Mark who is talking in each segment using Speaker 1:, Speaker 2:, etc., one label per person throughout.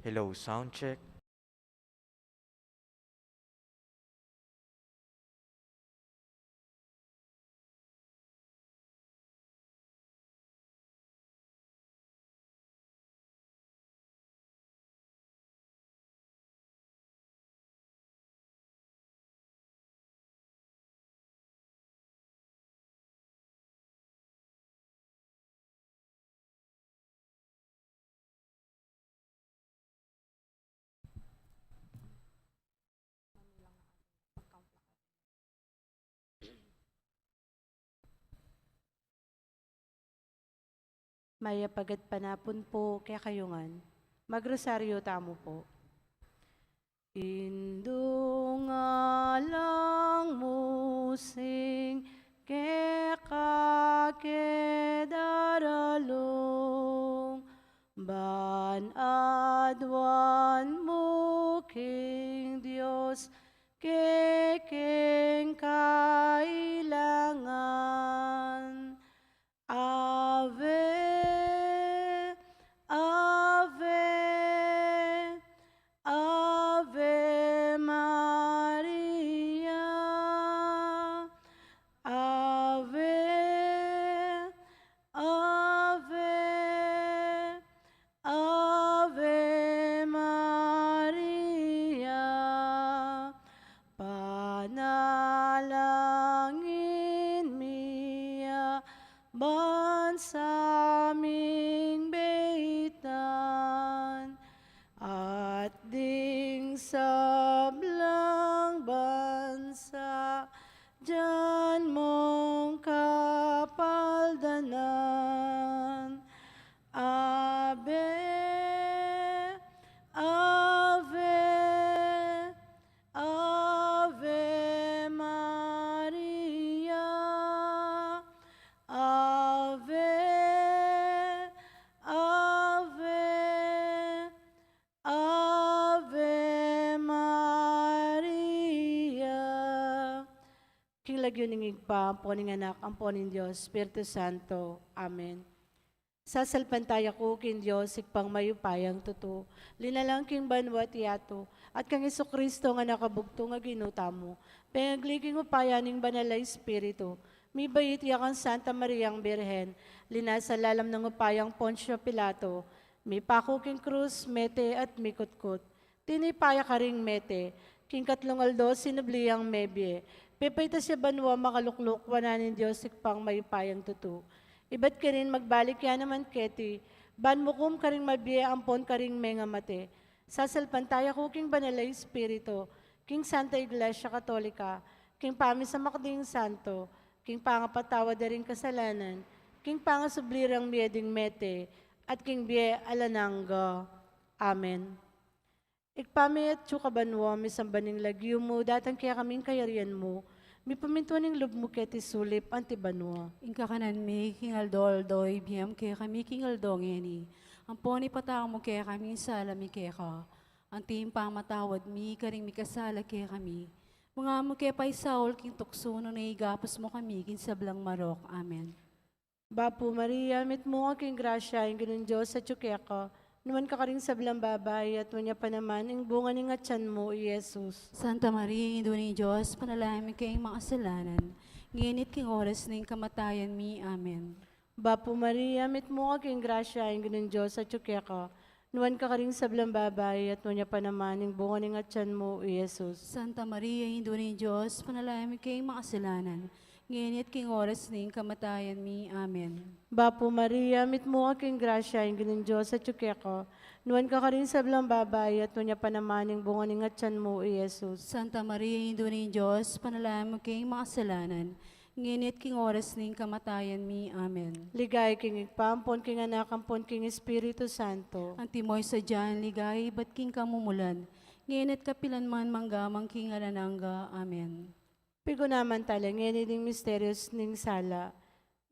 Speaker 1: Hello, sound check.
Speaker 2: Maya pagat panapon po kaya kayungan. Magrosaryo tamo po. Indungalang musing ke kakedaralong ban adwan mo king Dios kekeng kailangan. Ave, Ave, Ave Maria. Ave, Ave, Ave Maria. Panalangin miya bansaming beitan at ding sablang bansa dyan mong kapaldanan. Ave, Ave, Ave Maria. Ave, Ave, Ave Maria. King lagyo ning igpa, ang poning anak, ang poning Diyos, Espiritu Santo. Amen. Sasalpantaya ko kin Diyos, ikpang mayupayang tuto. Linalang king banwat yato, at kang Iso Kristo nga nakabugto nga ginuta mo. Pengagliging upayaning banala Espiritu, mi bayit yakan Santa Mariang Birhen, linasa lalam ng upayang Poncio Pilato, mi pako king krus, mete at mikutkot. Tinipaya ka ring mete, king katlungaldo sinubliyang mebye, pipay ta siya banwa makalukluk, wananin Diyos ikpang mayupayang tuto. Ibat ka rin magbalik yan naman keti, ban mukum ka rin mabiya ampon ka rin menga mate. Sasalpantaya ko king banala Espiritu, king Santa Iglesia Katolika, king pami sa makding santo, king pangapatawa da rin kasalanan, king pangasublirang mieding mete, at king biye alanangga. Amen. Ikpami at tsukabanwa, misambaning lagyo mo, datang kaya kaming kayarian mo, mi pamintuan ng lub mo keti sulip, antibanwa.
Speaker 3: Inka kanan mi kingal doy biyam kaya kami kingal ngeni. Ang poni patao mo kaya kami sala mi kaya ka. Ang timpang matawad mi karing mi kasala kaya kami. Mga mo kaya pa'y Saul king tukso no na igapos mo kami kin sablang marok. Amen.
Speaker 2: Bapo Maria, mit mo aking grasya, yung ganun Diyos sa tsukeka, naman ka rin sa bilang babay, at wanya pa naman, yung bunga ng atyan mo, Jesus.
Speaker 3: Santa Maria, Indo ni Diyos, panalangin kayong mga kasalanan. Nginit king oras ng kamatayan mi. Amen.
Speaker 2: Bapo Maria, mit mo aking grasya, yung ganun Diyos sa tsukeka, naman ka rin sa bilang babay, at wanya pa naman, yung bunga ng atyan mo, Jesus.
Speaker 3: Santa Maria, Indo ni Diyos, panalangin kayong mga kasalanan. Nginit king oras ng kamatayan mi. Amen.
Speaker 2: Bapo Maria, mit mo aking grasya, yung ganun Diyos sa tsukeka, naman ka rin sa bilang babay, at wanya pa naman, yung bunga ng atyan mo, Jesus.
Speaker 3: Santa Maria, Indo ni Diyos, panalangin mo kayong mga kasalanan. Nginit king oras ng kamatayan mi. Amen.
Speaker 2: Ligay king igpampon, king anak, ampon, king Espiritu Santo.
Speaker 3: Ang timoy sa dyan, ligay, ba't king kamumulan? Nginit kapilan man manggamang king alanangga. Amen.
Speaker 2: Pigo naman talang, yan ding misterios ning sala.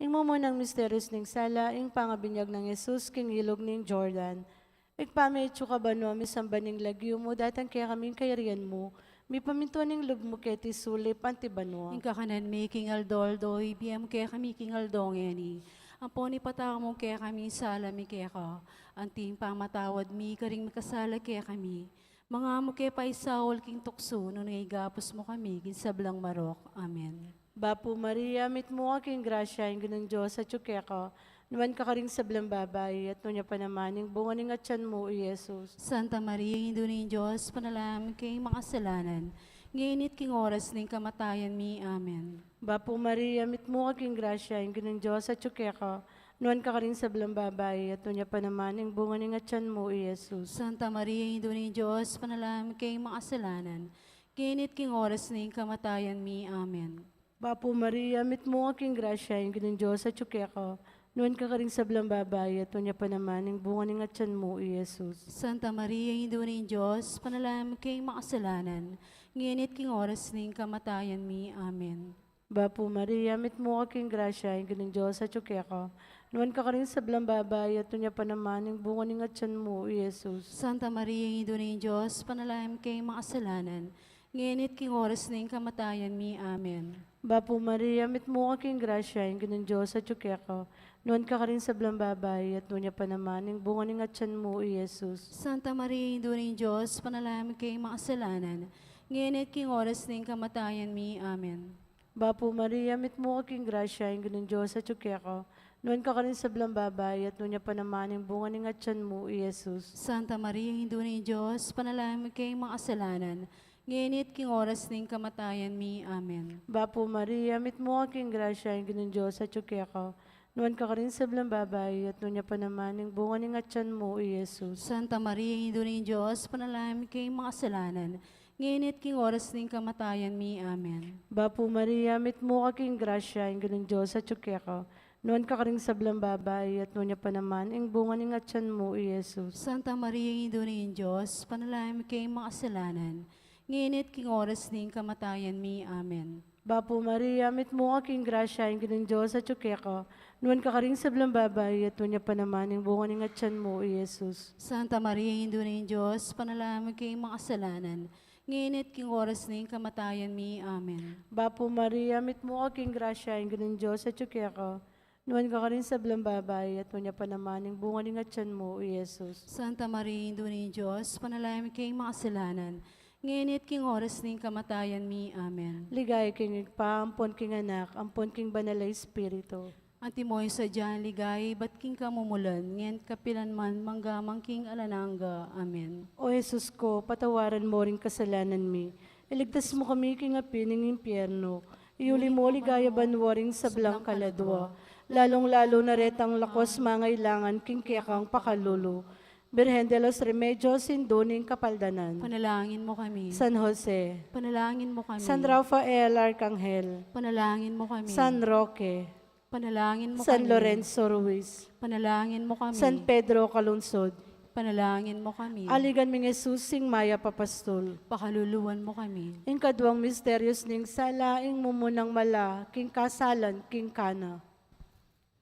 Speaker 2: Ing mamunang misterios ning sala, ing pangabinyag ng Jesus, king ilog ning Jordan. Igpametsyo ka ba no, misamba ning lagyo mo, datang kaya kaming kayarian mo, mi pamintuan ning lub mo keti sulip, antibano.
Speaker 3: Ing kakanan mi king aldoldo, ibiyam kaya kami king aldong yani. Ampon ipatawad mo kaya kami sa alami kaya ka. Anting pamatawad mi karing makasala kaya kami. Mga mo kaya pa isawal king tukso no nangigapos mo kami ginsablang marok. Amen.
Speaker 2: Bapo Maria, mit mo aking grasya, yung ganun Diyos, at ka, naman ka rin sa blang babay, at nunya pa naman, yung bunga ng atyan mo, Jesus.
Speaker 3: Santa Maria, Indo ni Diyos, panalangin kay mga kasalanan. Ngayon king oras ng kamatayan mi. Amen.
Speaker 2: Bapo Maria, mit mo aking grasya, yung ganun Diyos, at ka, numan ka rin sa blang babay, at nunya pa naman, yung bunga ng atyan mo, Jesus.
Speaker 3: Santa Maria, Indo ni Diyos, panalangin kay mga kasalanan. Ngayon king oras ng kamatayan mi. Amen.
Speaker 2: Bapo Maria, mit mo aking grasya, yung ganun Diyos, at ka, numan ka rin sa blang babay, at nunya pa naman, yung bunga ng atyan mo, Jesus.
Speaker 3: Santa Maria, Indo ni Diyos, panalangin kay mga kasalanan. Ngayon king oras ng kamatayan mi. Amen.
Speaker 2: Bapo Maria, mit mo aking grasya, yung ganun Diyos, at ka, numan ka rin sa blang babay, at nunya pa naman, yung bunga ng atyan mo, Jesus.
Speaker 3: Santa Maria, Indo ni Diyos, panalangin kay mga kasalanan. Ngayon king oras ng kamatayan mi. Amen.
Speaker 2: Bapo Maria, mit mo aking grasya, yung ganun Diyos, at ka, numan ka rin sa blang babay, at nunya pa naman, yung bunga ng atyan mo, Jesus.
Speaker 3: Santa Maria, Indo ni Diyos, panalangin kay mga kasalanan. Ngayon king oras ng kamatayan mi. Amen.
Speaker 2: Bapo Maria, mit mo aking grasya, yung ganun Diyos, at ka, numan ka rin sa blang babay, at nunya pa naman, yung bunga ng atyan mo, Jesus.
Speaker 3: Santa Maria, Indo ni Diyos, panalangin kay mga kasalanan. Ngayon king oras ng kamatayan mi. Amen.
Speaker 2: Bapo Maria, mit mo aking grasya, yung ganun Diyos, at ka, numan ka rin sa blang babay, at nunya pa naman, yung bunga ng atyan mo, Jesus.
Speaker 3: Santa Maria, Indo ni Diyos, panalangin kay mga kasalanan. Ngayon king oras ng kamatayan mi. Amen.
Speaker 2: Bapo Maria, mit mo aking grasya, yung ganun Diyos, at ka, numan ka rin sa blang babay, at nunya pa naman, yung bunga ng atyan mo, Jesus.
Speaker 3: Santa Maria, Indo ni Diyos, panalangin kay mga kasalanan. Ngayon king oras ng kamatayan mi. Amen.
Speaker 2: Bapo Maria, mit mo aking grasya, yung ganun Diyos, at ka, numan ka rin sa blang babay, at nunya pa naman, yung bunga ng atyan mo, Jesus.
Speaker 3: Santa Maria, Indo ni Diyos, panalangin kay mga kasalanan. Ngayon king oras ng kamatayan mi. Amen.
Speaker 2: Bapo Maria, mit mo aking grasya, yung ganun Diyos, at ka, numan ka rin sa blang babay, at nunya pa naman, yung bunga ng atyan mo, Jesus.
Speaker 3: Santa Maria, Indo ni Diyos, panalangin kay mga kasalanan. Ngayon king oras ng kamatayan mi. Amen.
Speaker 2: Ligay king pa, ampon king anak, ampon king banal na Espiritu.
Speaker 3: Antimoy sa dyan ligay, ba't king kamumulan, ngayon kapilan man manggamang king alananga. Amen.
Speaker 2: O Jesus ko, patawaran mo rin kasalanan mi. Iligtas mo kami king apin ng impyerno. Iuli mo ligaya banwaring sa blang kaladwa. Lalong-lalo na retang lakos mangailangan king kiyakang pakalulo. Birhen de los Remedios, Sindoning Kapaldanan.
Speaker 3: Panalangin mo kami.
Speaker 2: San Jose.
Speaker 3: Panalangin mo kami.
Speaker 2: San Rafael Arcangel.
Speaker 3: Panalangin mo kami.
Speaker 2: San Roque.
Speaker 3: Panalangin mo
Speaker 2: San
Speaker 3: kami.
Speaker 2: Lorenzo Ruiz.
Speaker 3: Panalangin mo kami.
Speaker 2: San Pedro Calunsod.
Speaker 3: Panalangin mo kami.
Speaker 2: Aligan ming Jesus sing Maya Papastol.
Speaker 3: Pakaluluwan mo kami.
Speaker 2: In kadwang misteryos ning sala, ing mumunang mala, king kasalan, king kana.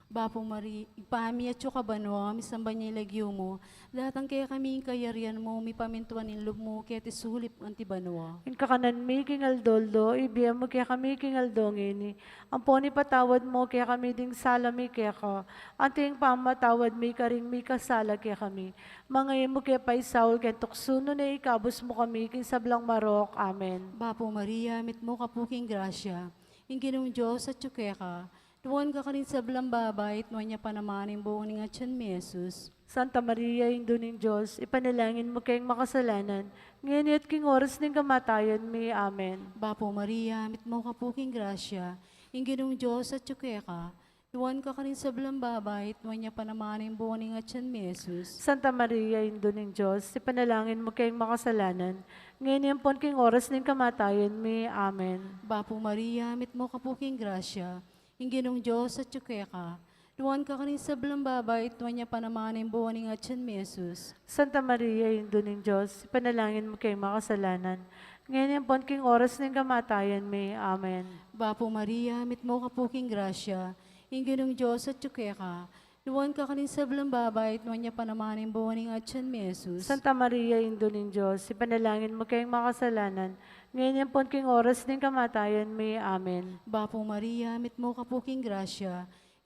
Speaker 3: Bapo Mari, ipami at ka banwa, misamba niya ilagyo mo. Datang kaya kami kayarian mo, mi pamintuan in loob mo, kaya tisulip anti banwa.
Speaker 2: In kakanan mi king aldoldo, ibiyam mo kaya kami king aldongini. Ang poni patawad mo kaya kami ding sala mi kaya ka. Anting pamatawad mi karing mi kasala kaya kami. Mga mo kaya paisaul kaya tuksuno na ikabos mo kami king sablang marok. Amen.
Speaker 3: Bapo Maria, mit mo kapuking grasya. In ginong Diyos at ka. Tuwan ka rin sa blang babay, tuwan niya panamanin buong nga tiyan mi Jesus.
Speaker 2: Santa Maria, Indo ng Diyos, ipanalangin mo kayong makasalanan, ngayon at king oras ng kamatayan mi. Amen.
Speaker 3: Bapo Maria, mit mo kapuking grasya. In ginong Diyos at ka. Tuwan ka rin sa blang babay, tuwan niya panamanin buong nga tiyan mi Jesus.
Speaker 2: Santa Maria, Indo ng Diyos, ipanalangin mo kayong makasalanan, ngayon yan po king oras ng kamatayan mi. Amen.
Speaker 3: Bapo Maria, mit mo kapuking grasya. In ginong Diyos at ka. Tuwan ka rin sa blang babay, tuwan niya panamanin buwan nga tiyan mi Jesus.
Speaker 2: Santa Maria, Indo ng Diyos, ipanalangin mo kayong makasalanan, ngayon yan po king oras ng kamatayan mi. Amen.
Speaker 3: Bapo Maria, mit mo kapuking grasya. In ginong Diyos at ka. Tuwan ka rin sa blang babay, tuwan niya panamanin buwan nga tiyan mi Jesus.
Speaker 2: Santa Maria, Indo ng Diyos, ipanalangin mo kayong makasalanan, ngayon yan po king oras ng kamatayan mi. Amen.
Speaker 3: Bapo Maria, mit mo kapuking grasya.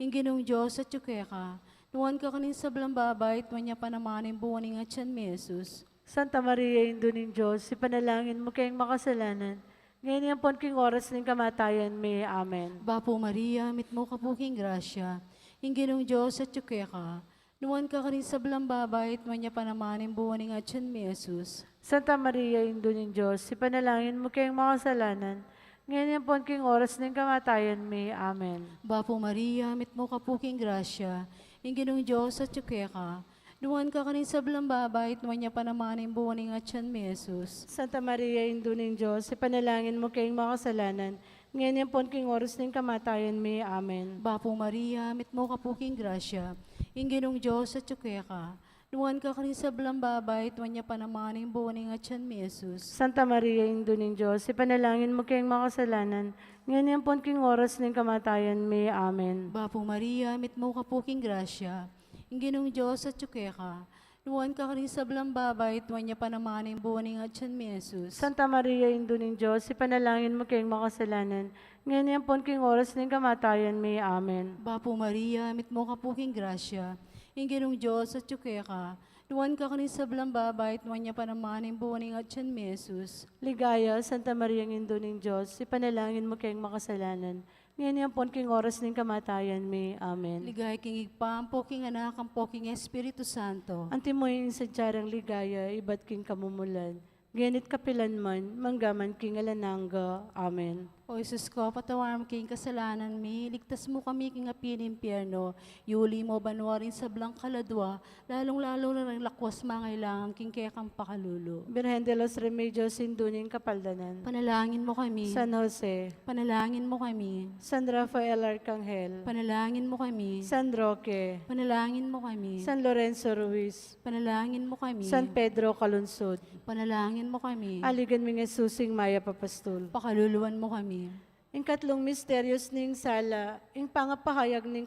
Speaker 3: Ginong Diyos at ka, nuwan ka kanin sa blambabay, at manya panamanin buwaning at siyan mi Jesus.
Speaker 2: Santa Maria, Indo ng Diyos, ipanalangin mo kayong makasalanan. Ngayon yung king oras ng kamatayan may. Amen.
Speaker 3: Bapo Maria, mit mo kapuking grasya, Ginong Diyos at ka, nuwan ka kanin sa blambabay, at manya panamanin buwaning at siyan mi Jesus.
Speaker 2: Santa Maria, Indo ng Diyos, ipanalangin mo kayong makasalanan. Ngayon yung king oras ng kamatayan may. Amen.
Speaker 3: Bapo Maria, mit mo kapuking grasya, Ginong Diyos at ka, nuwan ka kanin sa blambabay, at manya panamanin buwaning at siyan mi Jesus.
Speaker 2: Santa Maria, Indo ng Diyos, ipanalangin mo kayong makasalanan. Ngayon yung king oras ng kamatayan may. Amen.
Speaker 3: Bapo Maria, mit mo kapuking grasya, Ginong Diyos at ka, nuwan ka kanin sa blambabay, at manya panamanin buwaning at siyan mi Jesus.
Speaker 2: Santa Maria, Indo ng Diyos, ipanalangin mo kayong makasalanan. Ngayon yung king oras ng kamatayan may. Amen.
Speaker 3: Bapo Maria, mit mo kapuking grasya, Ginong Diyos at ka, nuwan ka kanin sa blambabay, at manya panamanin buwaning at siyan mi Jesus.
Speaker 2: Santa Maria, Indo ng Diyos, ipanalangin mo kayong makasalanan. Ngayon yung king oras ng kamatayan may. Amen.
Speaker 3: Bapo Maria, mit mo kapuking grasya, Ginong Diyos at ka, nuwan ka kanin sa blambabay, at manya panamanin buwaning at siyan mi Jesus.
Speaker 2: Ligaya, Santa Maria, Indo ng Diyos, ipanalangin mo kayong makasalanan. Ngayon yung king oras ng kamatayan may. Amen.
Speaker 3: Ligay king igpam, poking anak, ang poking Espiritu Santo.
Speaker 2: Antimoy sa tsarang ligaya, iba't king kamumulan. Ganit kapilan man, manggaman king alananga. Amen.
Speaker 3: O Jesus ko, patawaran mo king kasalanan mi, ligtas mo kami king apin impyerno, yuli mo banwarin sa blang kaladwa, lalong-lalo na ng lakwas mangailangan king kaya kang pakalulu.
Speaker 2: Birhen de los Remedios, Sinduning Kapaldanan.
Speaker 3: Panalangin mo kami,
Speaker 2: San Jose,
Speaker 3: panalangin mo kami,
Speaker 2: San Rafael Arcangel,
Speaker 3: panalangin mo kami,
Speaker 2: San Roque,
Speaker 3: panalangin mo kami,
Speaker 2: San Lorenzo Ruiz,
Speaker 3: panalangin mo kami,
Speaker 2: San Pedro Calunsod,
Speaker 3: panalangin mo kami,
Speaker 2: aligan mi nga susing Maya Papastol.
Speaker 3: pakaluluwan mo kami.
Speaker 2: Ing katlong misteryos ning sala, ing pangapahayag ning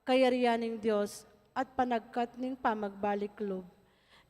Speaker 2: kayarian ning Dios at panagkat ning pamagbalik lob.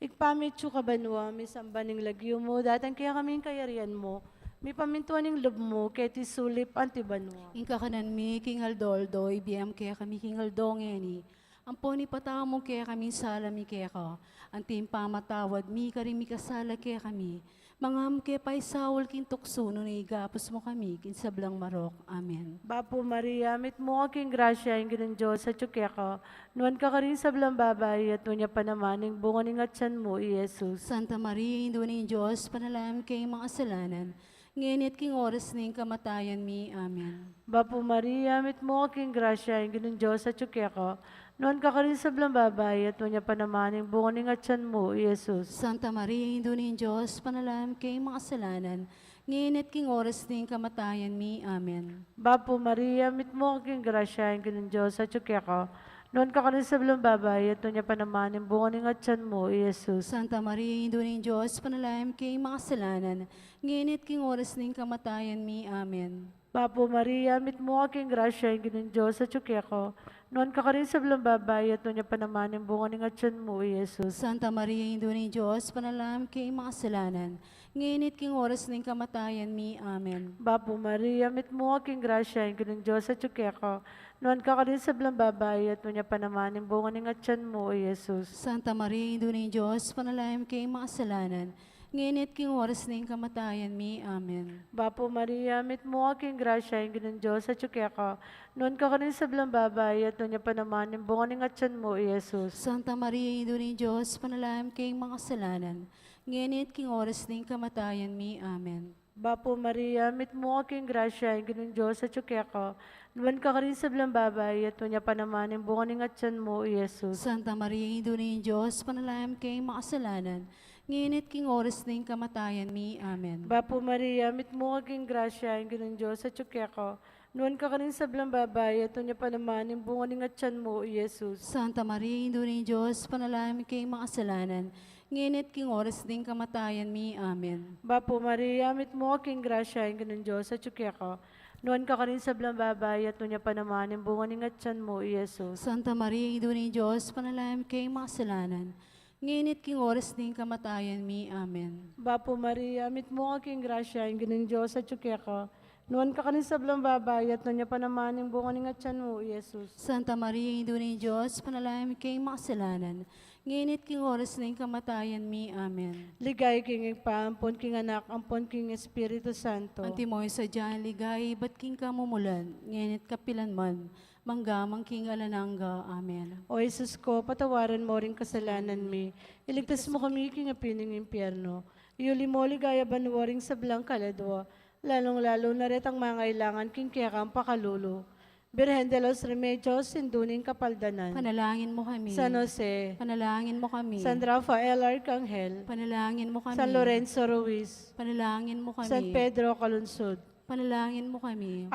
Speaker 2: Igpamitsu ka banwa, mi samba ning lagyo mo, datang kaya kaming kayarian mo, mi pamintuan ning lob mo, kaya ti sulip antibanwa.
Speaker 3: Ing kakanan mi, king Aldoldo, ibiyam kaya kami king Aldongeni. Ang poni pataw mo kaya kami sala mi kaya ka. Ang timpa matawad mi, karimi kasala kaya kami. Mga kaya pa'y sawal king tukso, no igapos mo kami, kin sablang marok. Amen.
Speaker 2: Bapo Maria, mit mo aking grasya, ing ginang Diyos sa tsukeka, nuwan ka ka rin sa blang babay, at nuwan niya pa naman, ing bunga ning atyan mo, I Jesus.
Speaker 3: Santa Maria, Indo ni Diyos, panalam kay mga kasalanan, ngayon at king oras ning kamatayan mi. Amen.
Speaker 2: Bapo Maria, mit mo aking grasya, ing ginang Diyos sa tsukeka, nuwan ka ka rin sa blang babay, at nuwan niya pa naman, ing bunga ning atyan mo, I Jesus.
Speaker 3: Santa Maria, Indo ni Diyos, panalam kay mga kasalanan, ngayon at king oras ning kamatayan mi. Amen.
Speaker 2: Bapo Maria, mit mo aking grasya, ing ginang Diyos sa tsukeka, nuwan ka ka rin sa blang babay, at nuwan niya pa naman, ing bunga ning atyan mo, I Jesus.
Speaker 3: Santa Maria, Indo ni Diyos, panalam kay mga kasalanan, ngayon at king oras ning kamatayan mi. Amen.
Speaker 2: Bapo Maria, mit mo aking grasya, ing ginang Diyos sa tsukeka, nuwan ka ka rin sa blang babay, at nuwan niya pa naman, ing bunga ning atyan mo, I Jesus.
Speaker 3: Santa Maria, Indo ni Diyos, panalam kay mga kasalanan, ngayon at king oras ning kamatayan mi. Amen.
Speaker 2: Bapo Maria, mit mo aking grasya, ing ginang Diyos sa tsukeka, nuwan ka ka rin sa blang babay, at nuwan niya pa naman, ing bunga ning atyan mo, I Jesus.
Speaker 3: Santa Maria, Indo ni Diyos, panalam kay mga kasalanan, ngayon at king oras ning kamatayan mi. Amen.
Speaker 2: Bapo Maria, mit mo aking grasya, ing ginang Diyos sa tsukeka, nuwan ka ka rin sa blang babay, at nuwan niya pa naman, ing bunga ning atyan mo, I Jesus.
Speaker 3: Santa Maria, Indo ni Diyos, panalam kay mga kasalanan, ngayon at king oras ning kamatayan mi. Amen.
Speaker 2: Bapo Maria, mit mo aking grasya, ing ginang Diyos sa tsukeka, nuwan ka ka rin sa blang babay, at nuwan niya pa naman, ing bunga ning atyan mo, I Jesus.
Speaker 3: Santa Maria, Indo ni Diyos, panalam kay mga kasalanan, ngayon at king oras ning kamatayan mi. Amen.
Speaker 2: Bapo Maria, mit mo aking grasya, ing ginang Diyos sa tsukeka, nuwan ka ka rin sa blang babay, at nuwan niya pa naman, ing bunga ning atyan mo, I Jesus.
Speaker 3: Santa Maria, Indo ni Diyos, panalam kay mga kasalanan, ngayon at king oras ning kamatayan mi. Amen.
Speaker 2: Bapo Maria, mit mo aking grasya, ing ginang Diyos sa tsukeka, nuwan ka ka rin sa blang babay, at nuwan niya pa naman, ing bunga ning atyan mo, I Jesus.
Speaker 3: Santa Maria, Indo ni Diyos, panalam kay mga kasalanan, ngayon at king oras ning kamatayan mi. Amen.
Speaker 2: Bapo Maria, mit mo aking grasya, ing ginang Diyos sa tsukeka, Nuan ka kanin sa blang babayat, no niya pa naman yung bunga ni nga tiyan mo, Jesus.
Speaker 3: Santa Maria, Ina ng Diyos, panalangin kayong makasalanan. Ngayon king oras na yung kamatayan mi. Amen.
Speaker 2: Ligay king ipaampon king anak, ampon king Espiritu Santo.
Speaker 3: Antimoy sa dyan, ligay, ba't king kamumulan? Ngayon kapilan man, manggamang king alanangga. Amen.
Speaker 2: O Jesus ko, patawaran mo rin kasalanan mi. Iligtas mo kami king apining impyerno. Iuli mo ligaya banwaring sa blang kaladwa. Lalong-lalo na rin ang mga ilangan king kaya kang pakalulo. Birhen de los Remedios, sinduning kapaldanan.
Speaker 3: Panalangin mo kami.
Speaker 2: San Jose,
Speaker 3: Panalangin mo kami.
Speaker 2: San Rafael Arcangel,
Speaker 3: Panalangin mo kami.
Speaker 2: San Lorenzo Ruiz,
Speaker 3: Panalangin mo kami.
Speaker 2: San Pedro Calunsod,
Speaker 3: Panalangin mo kami.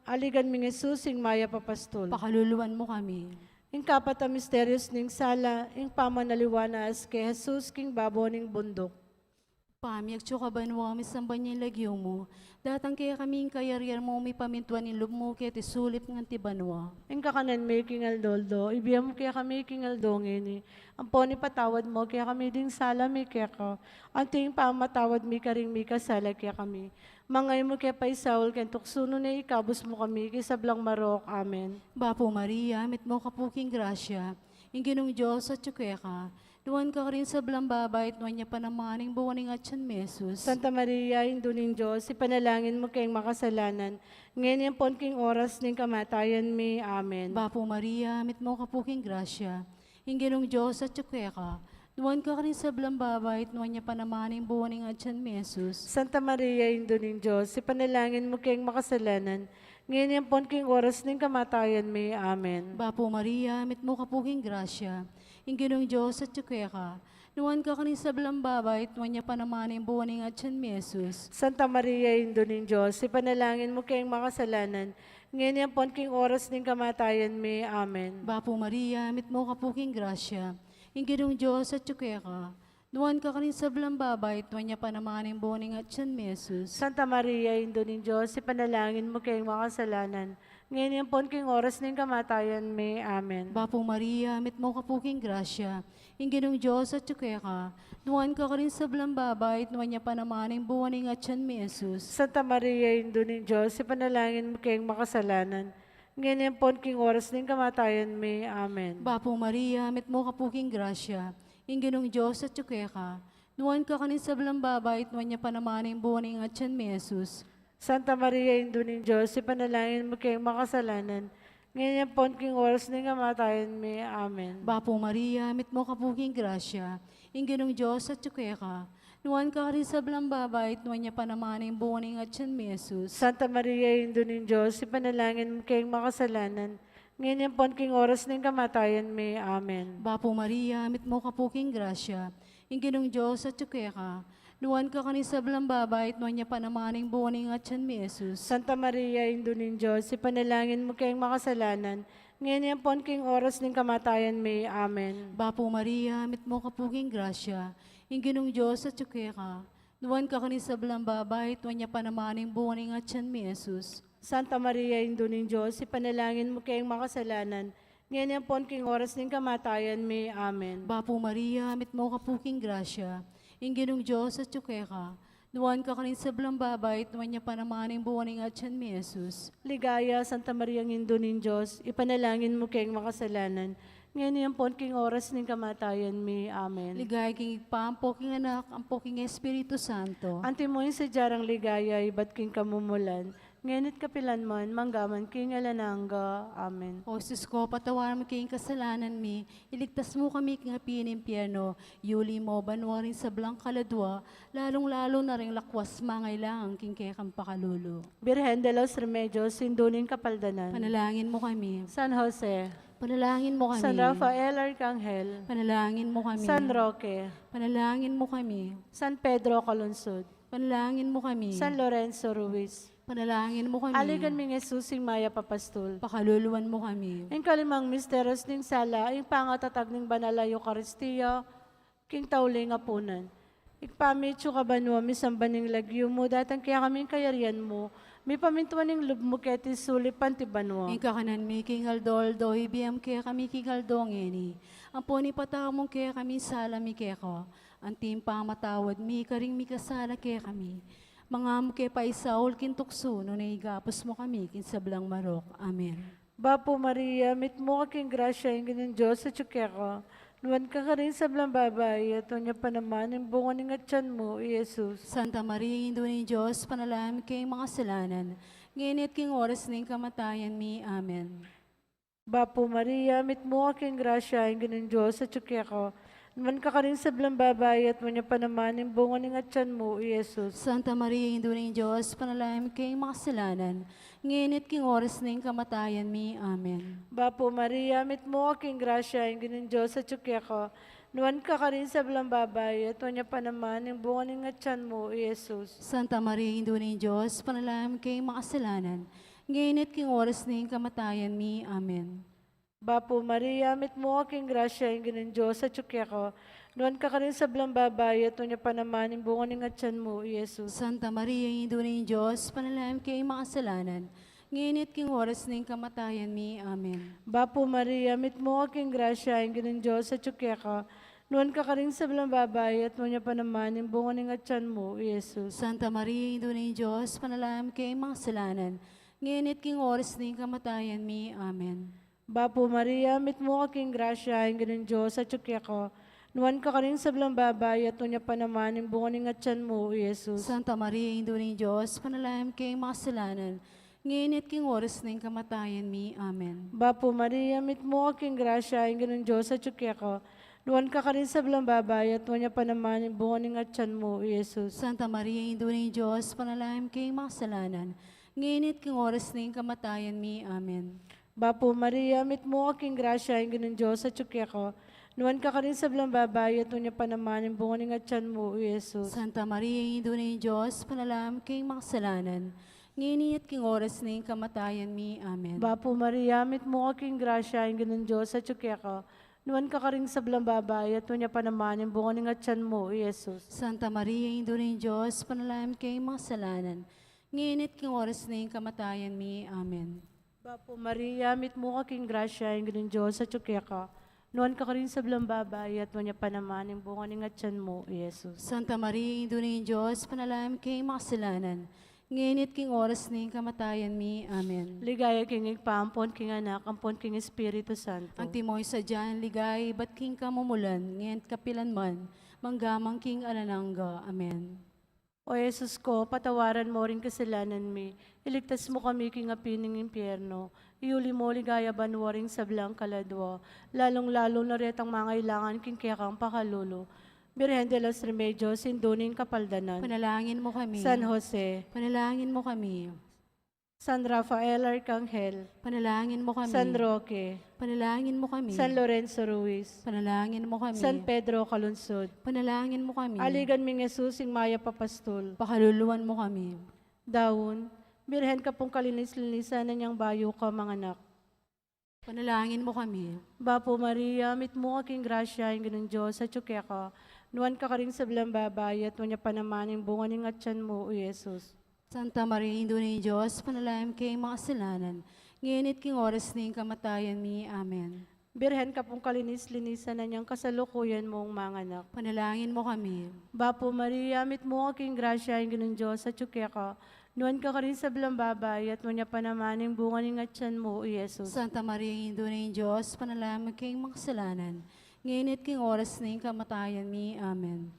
Speaker 2: Aligan ming Jesusing Maya Papastol.
Speaker 3: Pakaluluan mo kami.
Speaker 2: Ing kapat a misterios ning sala, ing pamanaliwanas kay Jesus king babo ning bundok.
Speaker 3: Pamiyak tsuka banwa, misamban niya lagyo mo. Datang kaya kaming kayaryar mo, may pamintuan ni lub mo, kaya tisulip ng tibanwa.
Speaker 2: Ing kakanan may king aldoldo, ibiyam kaya kami king aldongin. Ang poni patawad mo, kaya kami ding sala may kaya ka. Ang ting pamatawad mi karing mi kasala kaya kami. Mangay mo kaya pa isaul, kaya tuksuno na ikabos mo kami, kaya sablang marok. Amen.
Speaker 3: Bapo Maria, mit mo kapuking grasya, ing ginong Diyos at tsukya ka. Duwan ka rin sa blambabait, nuwan niya panamaning buwaning at siyan mesus.
Speaker 2: Santa Maria, Induning Diyos, ipanalangin mo kayong makasalanan. Ngayon yung pon king oras ning kamatayan mi. Amen.
Speaker 3: Bapo Maria, mit mo kapuking grasya, ing ginong Diyos at tsukya ka. Duwan ka rin sa blambabait, nuwan niya panamaning buwaning at siyan mesus.
Speaker 2: Santa Maria, Induning Diyos, ipanalangin mo kayong makasalanan. Ngayon yung pon king oras ning kamatayan mi. Amen.
Speaker 3: Bapo Maria, mit mo kapuking grasya, ing ginong Diyos at tsukya ka. Nuwan ka rin sa blambabait, nuwan niya panamaning buwaning at siyan mesus.
Speaker 2: Santa Maria, Induning Diyos, ipanalangin mo kayong makasalanan. Ngayon yung pon king oras ning kamatayan mi. Amen.
Speaker 3: Bapo Maria, mit mo kapuking grasya, ing ginong Diyos at tsukya ka. Nuwan ka rin sa blambabait, nuwan niya panamaning buwaning at siyan mesus.
Speaker 2: Santa Maria, Induning Diyos, ipanalangin mo kayong makasalanan. Ngayon yung pon king oras ning kamatayan mi. Amen.
Speaker 3: Bapo Maria, mit mo kapuking grasya, ing ginong Diyos at tsukya ka. Nuwan ka rin sa blambabait, nuwan niya panamaning buwaning at siyan mesus.
Speaker 2: Santa Maria, Induning Diyos, ipanalangin mo kayong makasalanan. Ngayon yung pon king oras ning kamatayan mi. Amen.
Speaker 3: Bapo Maria, mit mo kapuking grasya, ing ginong Diyos at tsukya ka. Nuwan ka rin sa blambabait, nuwan niya panamaning buwaning at siyan mesus.
Speaker 2: Santa Maria, Induning Diyos, ipanalangin mo kayong makasalanan. Ngayon yung pon king oras ning kamatayan mi. Amen.
Speaker 3: Bapo Maria, mit mo kapuking grasya, ing ginong Diyos at tsukya ka. Nuwan ka rin sa blambabait, nuwan niya panamaning buwaning at siyan mesus.
Speaker 2: Santa Maria, Induning Diyos, ipanalangin mo kayong makasalanan. Ngayon yung pon king oras ning kamatayan mi. Amen.
Speaker 3: Bapo Maria, mit mo kapuking grasya, ing ginong Diyos at tsukya ka. Nuwan ka rin sa blambabait, nuwan niya panamaning buwaning at siyan mesus.
Speaker 2: Santa Maria, Induning Diyos, ipanalangin mo kayong makasalanan. Ngayon yung pon king oras ning kamatayan mi. Amen.
Speaker 3: Bapo Maria, mit mo kapuking grasya, ing ginong Diyos at tsukya ka. Nuwan ka rin sa blambabait, nuwan niya panamaning buwaning at siyan mesus.
Speaker 2: Santa Maria, Induning Diyos, ipanalangin mo kayong makasalanan. Ngayon yung pon king oras ning kamatayan mi. Amen.
Speaker 3: Bapo Maria, mit mo kapuking grasya, ing ginong Diyos at tsukya ka. Nuwan ka rin sa blambabait, nuwan niya panamaning buwaning at siyan mesus.
Speaker 2: Ligaya, Santa Maria, Induning Diyos, ipanalangin mo kayong makasalanan. Ngayon yung pon king oras ning kamatayan mi. Amen.
Speaker 3: Ligay king igpampo king anak, ang poking Espiritu Santo.
Speaker 2: Ante mo yung sa jarang ligaya, ibat king kamumulan. Ngenit kapilan man, manggaman king alanangga. Amen.
Speaker 3: O Sus ko, patawaran mo kayong kasalanan mi, iligtas mo kami king api ng impyerno, yuli mo, banwarin sa blang kaladwa, lalong-lalo na rin lakwas mangailangan king kaya kang pakalulo.
Speaker 2: Birhen de los Remedios, sinduning kapaldanan.
Speaker 3: Panalangin mo kami.
Speaker 2: San Jose,
Speaker 3: Panalangin mo kami.
Speaker 2: San Rafael Arcangel,
Speaker 3: Panalangin mo kami.
Speaker 2: San Roque,
Speaker 3: Panalangin mo kami.
Speaker 2: San Pedro Calunsod,
Speaker 3: Panalangin mo kami.
Speaker 2: San Lorenzo Ruiz,
Speaker 3: Panalangin mo kami.
Speaker 2: aligan ming Jesusing Maya Papastol.
Speaker 3: Pakaluluan mo kami.
Speaker 2: Ang kalimang misteros ning sala, ang pangatatag ning banala Eucharistia, king tauling apunan. Ikpamitso ka banwa, misamban ning lagyo mo, datang kaya kaming kayarian mo, may pamintuan ning lub mo keti sulipan ti banwa.
Speaker 3: Ing kakanan mi king aldoldo, ibiyam kaya kami king aldongeni. Ang poni pataw mong kaya kami sala mi kaya ko. Ang timpang matawad mi, karing mi kasala kaya kami. Mga mukhe paisaul kin tukso no naigapos mo kami kin sablang marok. Amen.
Speaker 2: Bapo Maria, mit mo aking grasya, yung ganun Diyos sa tsukeka. Nuwan ka ka rin sa blang babae, at niya pa naman, yung bunga ng atyan mo, Jesus.
Speaker 3: Santa Maria, Indo ni Diyos, panalangin kay mga kasalanan, ngayon at king oras ng kamatayan mi. Amen.
Speaker 2: Bapo Maria, mit mo aking grasya, yung ganun Diyos sa tsukeka. Nuwan ka rin sa blang babae, at niya pa naman, yung bunga ng atyan mo, Jesus.
Speaker 3: Santa Maria, Indo ni Diyos, panalangin kay mga kasalanan, ngayon at king oras ng kamatayan mi. Amen.
Speaker 2: Bapo Maria, mit mo aking grasya, yung ganun Diyos sa tsukeka. Nuwan ka rin sa blang babae, at niya pa naman, yung bunga ng atyan mo, Jesus.
Speaker 3: Santa Maria, Indo ni Diyos, panalangin kay mga kasalanan, ngayon at king oras ng kamatayan mi. Amen.
Speaker 2: Bapo Maria, mit mo aking grasya, yung ganun Diyos sa tsukeka. Nuwan ka rin sa blang babae, at niya pa naman, yung bunga ng atyan mo, Jesus.
Speaker 3: Santa Maria, Indo ni Diyos, panalangin kay mga kasalanan, ngayon at king oras ng kamatayan mi. Amen.
Speaker 2: Bapo Maria, mit mo aking grasya, yung ganun Diyos sa tsukeka. Nuwan ka rin sa blang babae, at niya pa naman, yung bunga ng atyan mo, Jesus.
Speaker 3: Santa Maria, Indo ni Diyos, panalangin kay mga kasalanan, ngayon at king oras ng kamatayan mi. Amen.
Speaker 2: Bapo Maria, mit mo aking grasya, yung ganun Diyos sa tsukeka. Nuwan ka rin sa blang babae, at niya pa naman, yung bunga ng atyan mo, Jesus.
Speaker 3: Santa Maria, Indo ni Diyos, panalangin kay mga kasalanan, ngayon at king oras ng kamatayan mi. Amen.
Speaker 2: Bapo Maria, mit mo aking grasya, yung ganun Diyos sa tsukeka. Nuwan ka rin sa blang babae, at niya pa naman, yung bunga ng atyan mo, Jesus.
Speaker 3: Santa Maria, Indo ni Diyos, panalangin kay mga kasalanan, ngayon at king oras ng kamatayan mi. Amen.
Speaker 2: Bapo Maria, mit mo aking grasya, yung ganun Diyos sa tsukeka. Nuwan ka rin sa blang babae, at niya pa naman, yung bunga ng atyan mo, Jesus.
Speaker 3: Santa Maria, Indo ni Diyos, panalangin kay mga kasalanan, ngayon at king oras ng kamatayan mi. Amen.
Speaker 2: Bapo Maria, mit mo aking grasya, yung ganun Diyos sa tsukeka. Nuwan ka rin sa blang babae, at niya pa naman, yung bunga ng atyan mo, Jesus.
Speaker 3: Santa Maria, Indo ni Diyos, panalangin kay mga kasalanan, ngayon at king oras ng kamatayan mi. Amen.
Speaker 2: Bapo Maria, mit mo aking grasya, yung ganun Diyos sa tsukeka. Nuwan ka rin sa blang babae, at niya pa naman, yung bunga ng atyan mo, Jesus.
Speaker 3: Santa Maria, Indo ni Diyos, panalangin kay mga kasalanan, ngayon at king oras ng kamatayan mi. Amen.
Speaker 2: Ligaya king igpaampon, king anak, ampon king Espiritu Santo.
Speaker 3: Ang timoy sa dyan, ligay, ba't king kamumulan, ngayon at kapilan man, manggamang king alanangga. Amen.
Speaker 2: O Jesus ko, patawaran mo rin kasalanan mi. Iligtas mo kami king apining impyerno. Iuli mo ligaya banwaring sa blang kaladwa. Lalong-lalo na retang mga ilangan king kayakang pakalulo. Birhen de los Remedios, Sinduning Kapaldanan.
Speaker 3: Panalangin mo kami.
Speaker 2: San Jose,
Speaker 3: Panalangin mo kami.
Speaker 2: San Rafael Arcangel,
Speaker 3: Panalangin mo kami.
Speaker 2: San Roque,
Speaker 3: Panalangin mo kami.
Speaker 2: San Lorenzo Ruiz,
Speaker 3: Panalangin mo kami.
Speaker 2: San Pedro Calunsod.
Speaker 3: Panalangin mo kami.
Speaker 2: Aligan ming Jesus, ing Maya Papastol.
Speaker 3: Pakaluluwan mo kami.
Speaker 2: Daun, birhen ka pong kalinis-linisan na niyang bayo ka, mga anak.
Speaker 3: Panalangin mo kami.
Speaker 2: Bapo Maria, mit mo aking grasya, yung ganun Diyos sa tsukeka. Nuwan ka rin sa blang babae, at niya pa naman, yung bunga ng atyan mo, o Jesus.
Speaker 3: Santa Maria, Indo ni Diyos, panalangin kay mga kasalanan, ngayon at king oras ng kamatayan mi. Amen.
Speaker 2: Birhen ka pong kalinis-linisan na niyang kasalukuyan mong mga anak.
Speaker 3: Panalangin mo kami.
Speaker 2: Bapo Maria, mit mo aking grasya, yung ganun Diyos sa tsukeka. Nuwan ka rin sa blang babae, at niya pa naman, yung bunga ng atyan mo, o Jesus.
Speaker 3: Santa Maria, Indo ni Diyos, panalangin kay mga kasalanan, ngayon at king oras ng kamatayan mi. Amen.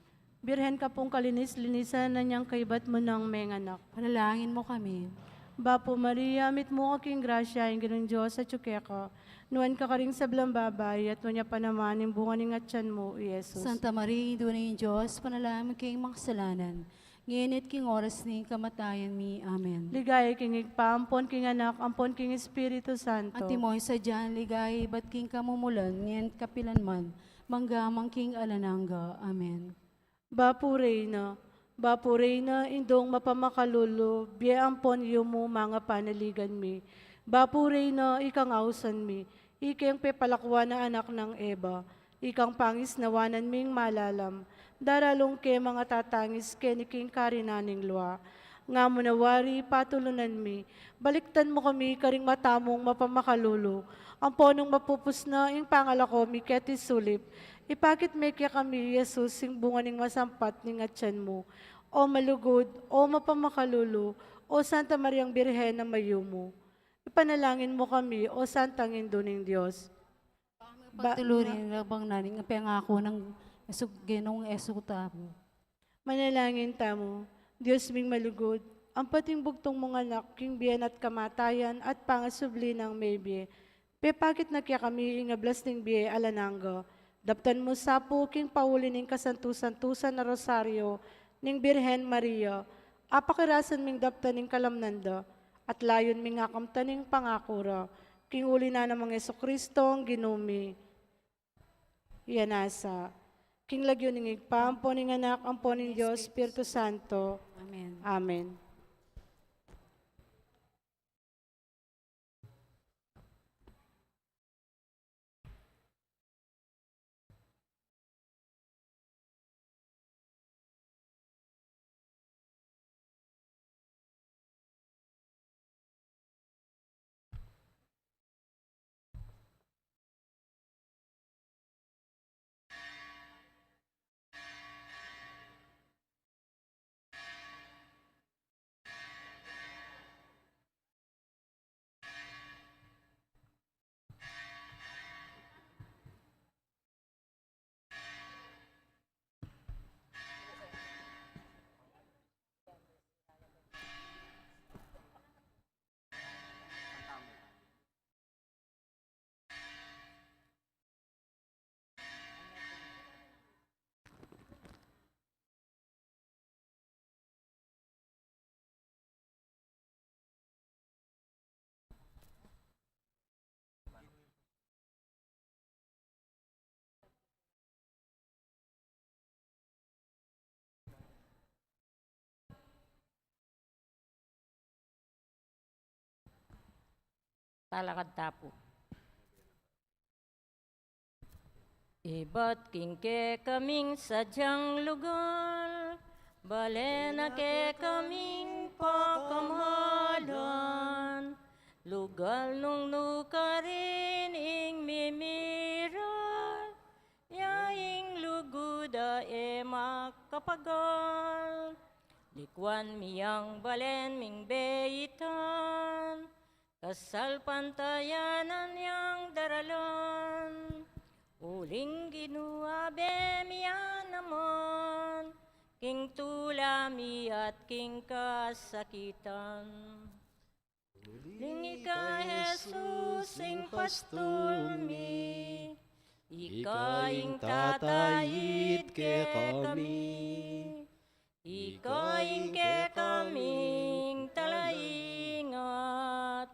Speaker 2: Birhen ka pong kalinis-linisan na niyang kaibat mo ng mga anak.
Speaker 3: Panalangin mo kami.
Speaker 2: Bapo Maria, mit mo aking grasya, yung ganun Diyos sa tsukeka. Nuwan ka rin sa blang babae, at niya pa naman, yung bunga ng atyan mo, o Jesus.
Speaker 3: Santa Maria, Indo ni Diyos, panalangin kay mga kasalanan, ngayon at king oras ng kamatayan mi. Amen.
Speaker 2: Ligaya king igpaampon, king anak, ampon king Espiritu Santo.
Speaker 3: Ang timoy sa dyan, ligay, ba't king kamumulan, ngayon at kapilan man, manggamang king alanangga. Amen.
Speaker 2: Bapo Reyna, indong mapamakalulo, biya ampon yumo mga panaligan mi. Bapo Reyna, ikang ausan mi, ikang pepalakwa na anak ng Eva, ikang pangis nawanan ming malalam, daralong ke mga tatangis ke ni king karinaning luwa. Nga mo nawari, patulunan mi, baliktan mo kami karing matamong mapamakalulo, ang ponong mapupus na ing pangalako mi keti sulip, ipakit me kya kami, Jesus, sing bunga ning masampat ning atyan mo. o malugod, o mapamakalulu, o Santa Mariang Birhen na mayumo. Ipanalangin mo kami, o Santang Induning Diyos.
Speaker 3: Pagtulurin na bang naning pangako ng Ginong Esutamo.
Speaker 2: Manalangin tamo, Diyos ming malugod, ang pating bugtong mga anak, king biyan at kamatayan at pangasubli ng maybe. Pepakit na kaya kami ingablas ng biye alananggo. Daptan mo sa po king pauli ng kasantusan-tusan na rosaryo ning Birhen Maria. Apakirasan ming daptan ng kalamnanda at layon ming akamta ng pangakura. King uli na namang Kristo ang ginumi. Yanasa. King lagyo ning igpa, ampo ning anak, ampo ning Diyos, Espiritu Santo.
Speaker 3: Amen.
Speaker 2: Amen.
Speaker 1: Talakad tapo. Iba't kingke kaming sadyang lugar, balena ke kaming pakamalan, lugar nung nukarin ing mimiran, yaing luguda e makapagal, likwan miyang balen ming beitan, kasal pantayanan yang daralan, uling ginuabe miyan naman, king tulami at king kasakitan. Lingi ka Jesus, ing pastor mi, ika ing tatayid ke kami, ika ing ke kaming talaingat,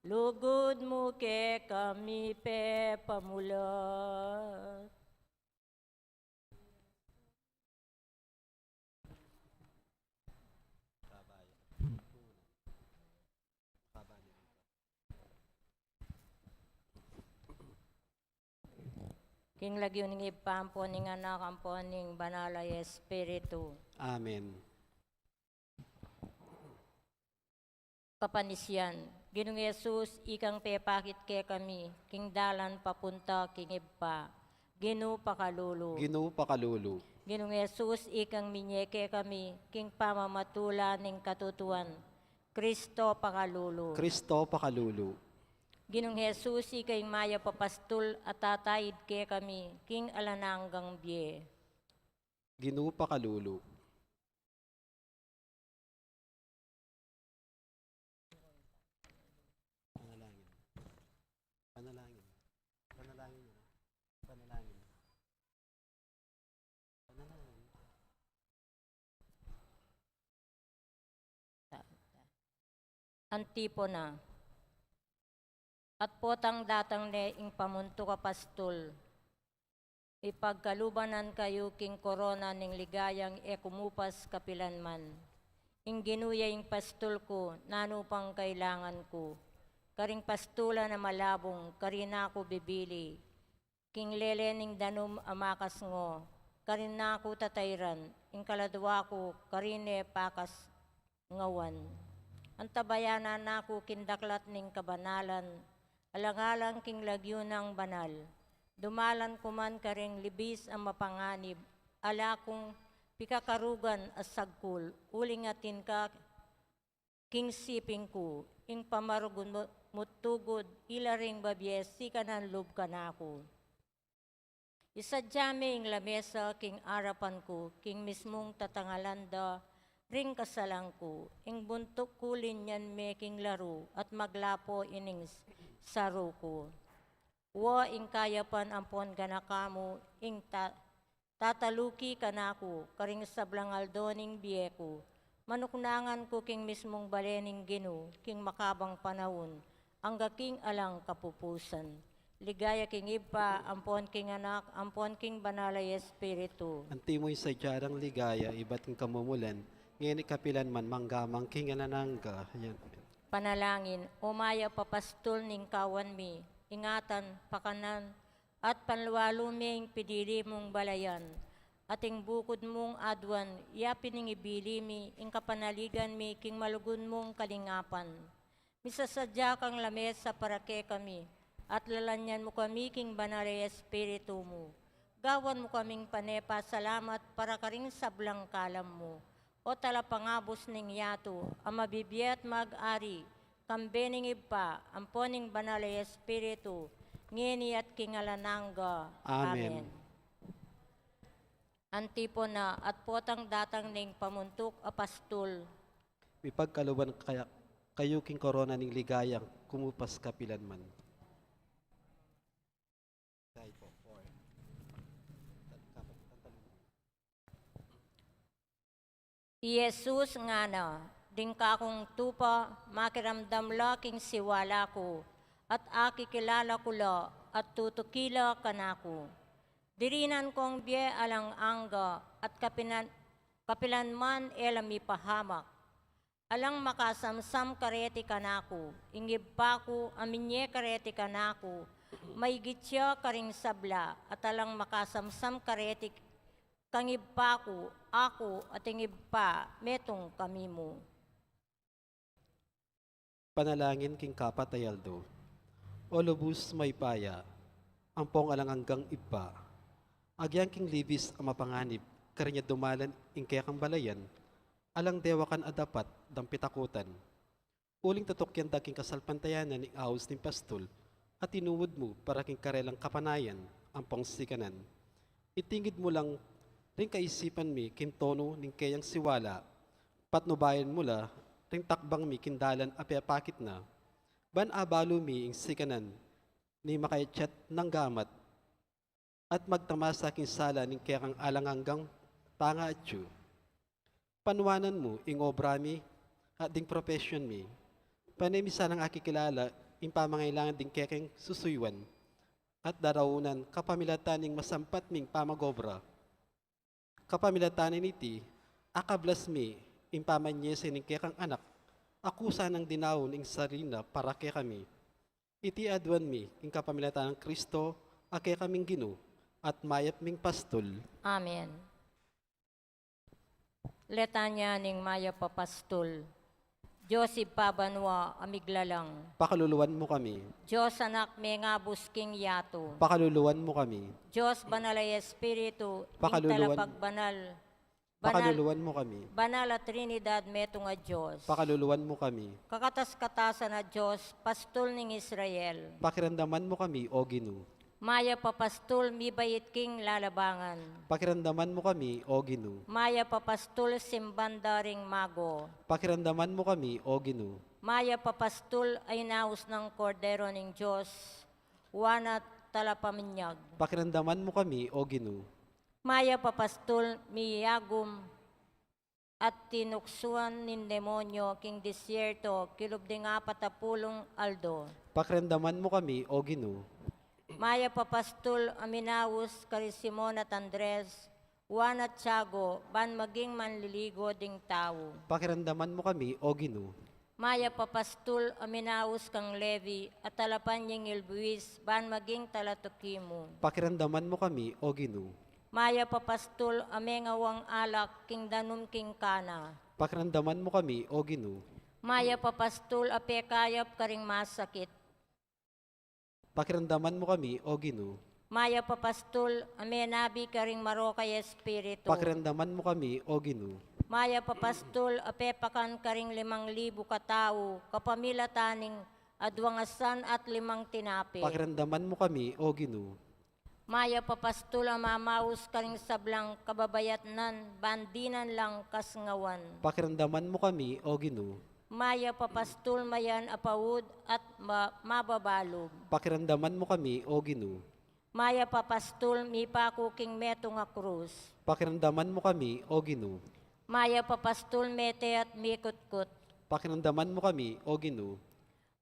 Speaker 1: lugod mo ke kami pe pamulat. King lagyo ning ipampo ning anak ampo ning banalay espiritu.
Speaker 4: Amen.
Speaker 1: Kapanisyan, Ginong Yesus, ikang pepakit ke kami, king dalan papunta king ipa, Ginu pakalulu.
Speaker 4: Ginoo pakalulu.
Speaker 1: Ginong Yesus, ikang minyeke kami, king pamamatula ning katutuan, Kristo pakalulu.
Speaker 4: Kristo pakalulu.
Speaker 1: Ginong Yesus, ikay maya papastul at tatayid ke kami, king alananggang biye.
Speaker 4: Ginoo pakalulu. Panalangin. Panalangin. Panalangin. Panalangin. Panalangin.
Speaker 1: Antipona. At potang datang ne ing pamunto ka pastol. Ipagkalubanan kayo king korona ning ligayang e kumupas kapilanman. Ing ginuya ing pastol ko, nanupang kailangan ko. Karing pastula na malabong, karina ko bibili. King lele ning danum amakas ngo, karina ko tatayran. Ing kaladwa ko, karine pakas ngawan. Antabayanan ako kindaklat ning kabanalan, alangalang king lagyo ng banal. Dumalan ko man karing libis ang mapanganib, ala kong pikakarugan as sagkul, uling atin ka, king siping ko, ing pamarugun mo, mutugod, ilaring babyes, si kanan loob ka na ako. Isadyame ing lamesa, king arapan ko, king mismong tatangalanda, ring kasalang ko, ing buntok kulin yan me king laro, at maglapo ining saro ko. Wa ing kayapan ampon ganakamo, ing tataluki kanako, karing sablangal doning biyeko, manuknangan ko king mismong balening gino, king makabang panahon, ang gaking alang kapupusan. Ligaya king iba, ampon king anak, ampon king banalay espiritu.
Speaker 4: Antimoy sa jarang ligaya, iba't king kamumulan, ngayon kapilan man manggamang king ananangga. Yan.
Speaker 1: Panalangin, umaya papastol ning kawan mi, ingatan, pakanan, at panluwalo mi ing pidili mong balayan, ating bukod mong adwan, yapin ing ibili mi, ing kapanaligan mi, king malugun mong kalingapan. Misasadya kang lamesa para ke kami, at lalanyan mo kami king banalay espiritu mo. Gawan mo kaming panepa, salamat para karing sablang kalam mo. O talapangabos ning yato, ang mabibiyat mag-ari, kambening ipa, amponing banalay espiritu, ngini at kingalanangga.
Speaker 4: Amen.
Speaker 1: Antipona at potang datang ning pamuntok apastol.
Speaker 4: Ipagkaluban kaya kayo king korona ning ligayang kumupas kapilan man.
Speaker 1: Jesus nga na, ding kakong tupa, makiramdam laking siwala ko, at aki kilala ko la, at tutukila kanako. Dirinan kong biye alang angga, at kapilan man elami pahamak. Alang makasamsam kareti kanako, ingib pa ko, aminye kareti kanako, may gitsya karing sabla, at alang makasamsam kareti kangib pa ako at ingib pa, metong kami mo.
Speaker 4: Panalangin king kapatayaldo. O lubus may paya, ampong alang hanggang iba. Agyang king libis ang mapanganib, karinya dumalan ing kaya kang balayan, alang dewakan adapat, dampitakutan. Uling tutok yan daking kasalpantayanan ing ahos ng pastol, at inuwod mo para king karelang kapanayan, ampong sikanan. Itingid mo lang ring kaisipan mi kin tono ning kayang siwala, patnubayan mula, ring takbang mi kindalan apiapakit na, ban abalo mi ing sikanan, ni makayachat ng gamat, at magtamasa king sala ning kayang alang hanggang tanga at yu. Panwanan mo ing obra mi, at ding profession mi, panemisa ng akikilala, ing pamangailangan ding kayang susuywan, at daraunan kapamilatan ning masampat ming pamagobra. Kapamilatanin iti, akablas mi, impamanyese ning kekang anak, akusa ng dinawon ing sarina para ke kami. Iti adwan mi, ing kapamilatan ng Kristo, ake kaming ginu, at mayap ming pastol.
Speaker 1: Amen. Letanya ning maya papastol. Diyos ipabanwa amiglalang.
Speaker 4: Pakaluluwan mo kami,
Speaker 1: Diyos anak may nga busking yato.
Speaker 4: pakaluluwan mo kami,
Speaker 1: Diyos banalay espiritu,
Speaker 4: Pakaluluwan-
Speaker 1: talapagbanal. Banal,
Speaker 4: pakaluluwan mo kami,
Speaker 1: banal at Trinidad meto nga Diyos.
Speaker 4: pakaluluwan mo kami,
Speaker 1: Kakatas-katasan na Diyos, pastol ning Israel.
Speaker 4: pakiramdaman mo kami, O Ginu.
Speaker 1: Maya papastol mi bayit king lalabangan.
Speaker 4: Pakiramdaman mo kami, O Ginu.
Speaker 1: Maya papastol simbandaring mago.
Speaker 4: Pakiramdaman mo kami, O Ginu.
Speaker 1: Maya papastol ay naus ng kordero ng Diyos. Wana talapaminyag.
Speaker 4: Pakiramdaman mo kami, O Ginu.
Speaker 1: Maya papastol miyagum at tinuksuan nin demonyo king disyerto kilubding apatapulong aldo.
Speaker 4: Pakiramdaman mo kami, O Ginu.
Speaker 1: Maya papastol aminawus kari Simon at Andres, Juan at Tiago, ban maging manliligo ding tao.
Speaker 4: Pakiramdaman mo kami, O Ginu.
Speaker 1: Maya papastol aminawus kang Levi at talapan niyang ilbuis, ban maging talatukimu.
Speaker 4: Pakiramdaman mo kami, O Ginu.
Speaker 1: Maya papastol amengawang alak king danum king kana.
Speaker 4: Pakiramdaman mo kami, O Ginu.
Speaker 1: Maya papastol apekayap karing masakit.
Speaker 4: Pakiramdaman mo kami, O Ginu.
Speaker 1: Maya papastol, amenabi karing maro kay Espiritu.
Speaker 4: Pakiramdaman mo kami, O Ginoo.
Speaker 1: Maya papastol, apepakan karing 5,000 katao, kapamila taning adwangasan at 5 tinapi.
Speaker 4: Pakiramdaman mo kami, O Ginoo.
Speaker 1: Maya papastol, amamaus karing sablang kababayatnan, bandinan lang kasngawan.
Speaker 4: Pakiramdaman mo kami, O Ginoo.
Speaker 1: Maya papastol, mayan apawud at mababalog.
Speaker 4: Pakiramdaman mo kami, O Ginoo.
Speaker 1: Maya papastol, mipakuking meto nga krus.
Speaker 4: Pakiramdaman mo kami, O Ginoo.
Speaker 1: Maya papastol, mete at mikutkut.
Speaker 4: Pakiramdaman mo kami, O Ginoo.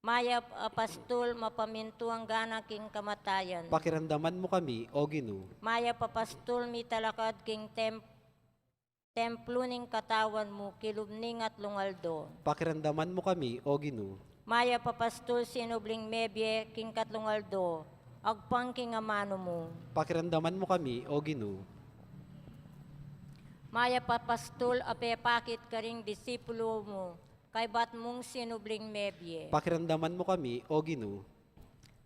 Speaker 1: Maya papastol, mapaminto ang gana king kamatayan.
Speaker 4: Pakiramdaman mo kami, O Ginoo.
Speaker 1: Maya papastol, mitalakad king templo ning katawan mo, kilubning at lungaldo.
Speaker 4: Pakiramdaman mo kami, O Ginoo.
Speaker 1: Maya papastol, sinubling mebye king katlungaldo, agpang king amano mo.
Speaker 4: Pakiramdaman mo kami, O Ginoo.
Speaker 1: Maya papastol, apepakit karing disipulo mo, kay bat mong sinubling mebye.
Speaker 4: Pakiramdaman mo kami, O Ginoo.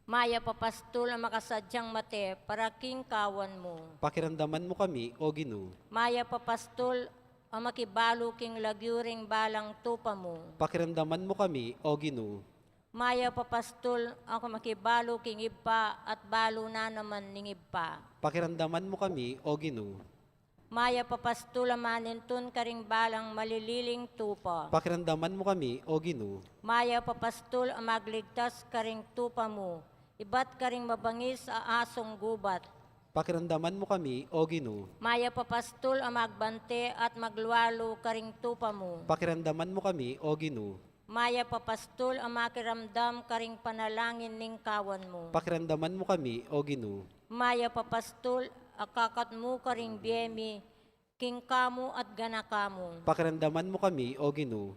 Speaker 1: Maya papastol, ang makasadyang mate, para king kawan mo.
Speaker 4: Pakiramdaman mo kami, O Ginoo.
Speaker 1: Maya papastol, ang makibalo king lagyuring balang tupa mo.
Speaker 4: Pakiramdaman mo kami, O Ginoo.
Speaker 1: Maya papastol, ako makibalo king ibpa at balo na naman ning ibpa.
Speaker 4: Pakiramdaman mo kami, O Ginoo.
Speaker 1: Maya papastol, amanintun karing balang malililing tupa.
Speaker 4: Pakiramdaman mo kami, O Ginoo.
Speaker 1: Maya papastol, ang magligtas karing tupa mo. Ibat karing mabangis a asong gubat.
Speaker 4: Pakiramdaman mo kami, O Ginoo.
Speaker 1: Maya papastol, ang magbante at magluwalo karing tupa mo.
Speaker 4: Pakiramdaman mo kami, O Ginoo.
Speaker 1: Maya papastol, ang makiramdam karing panalangin ning kawan mo.
Speaker 4: Pakiramdaman mo kami, O Ginoo.
Speaker 1: Maya papastol, akakat mo karing biyemi, king kamo at ganakamo.
Speaker 4: Pakiramdaman mo kami, O Ginoo.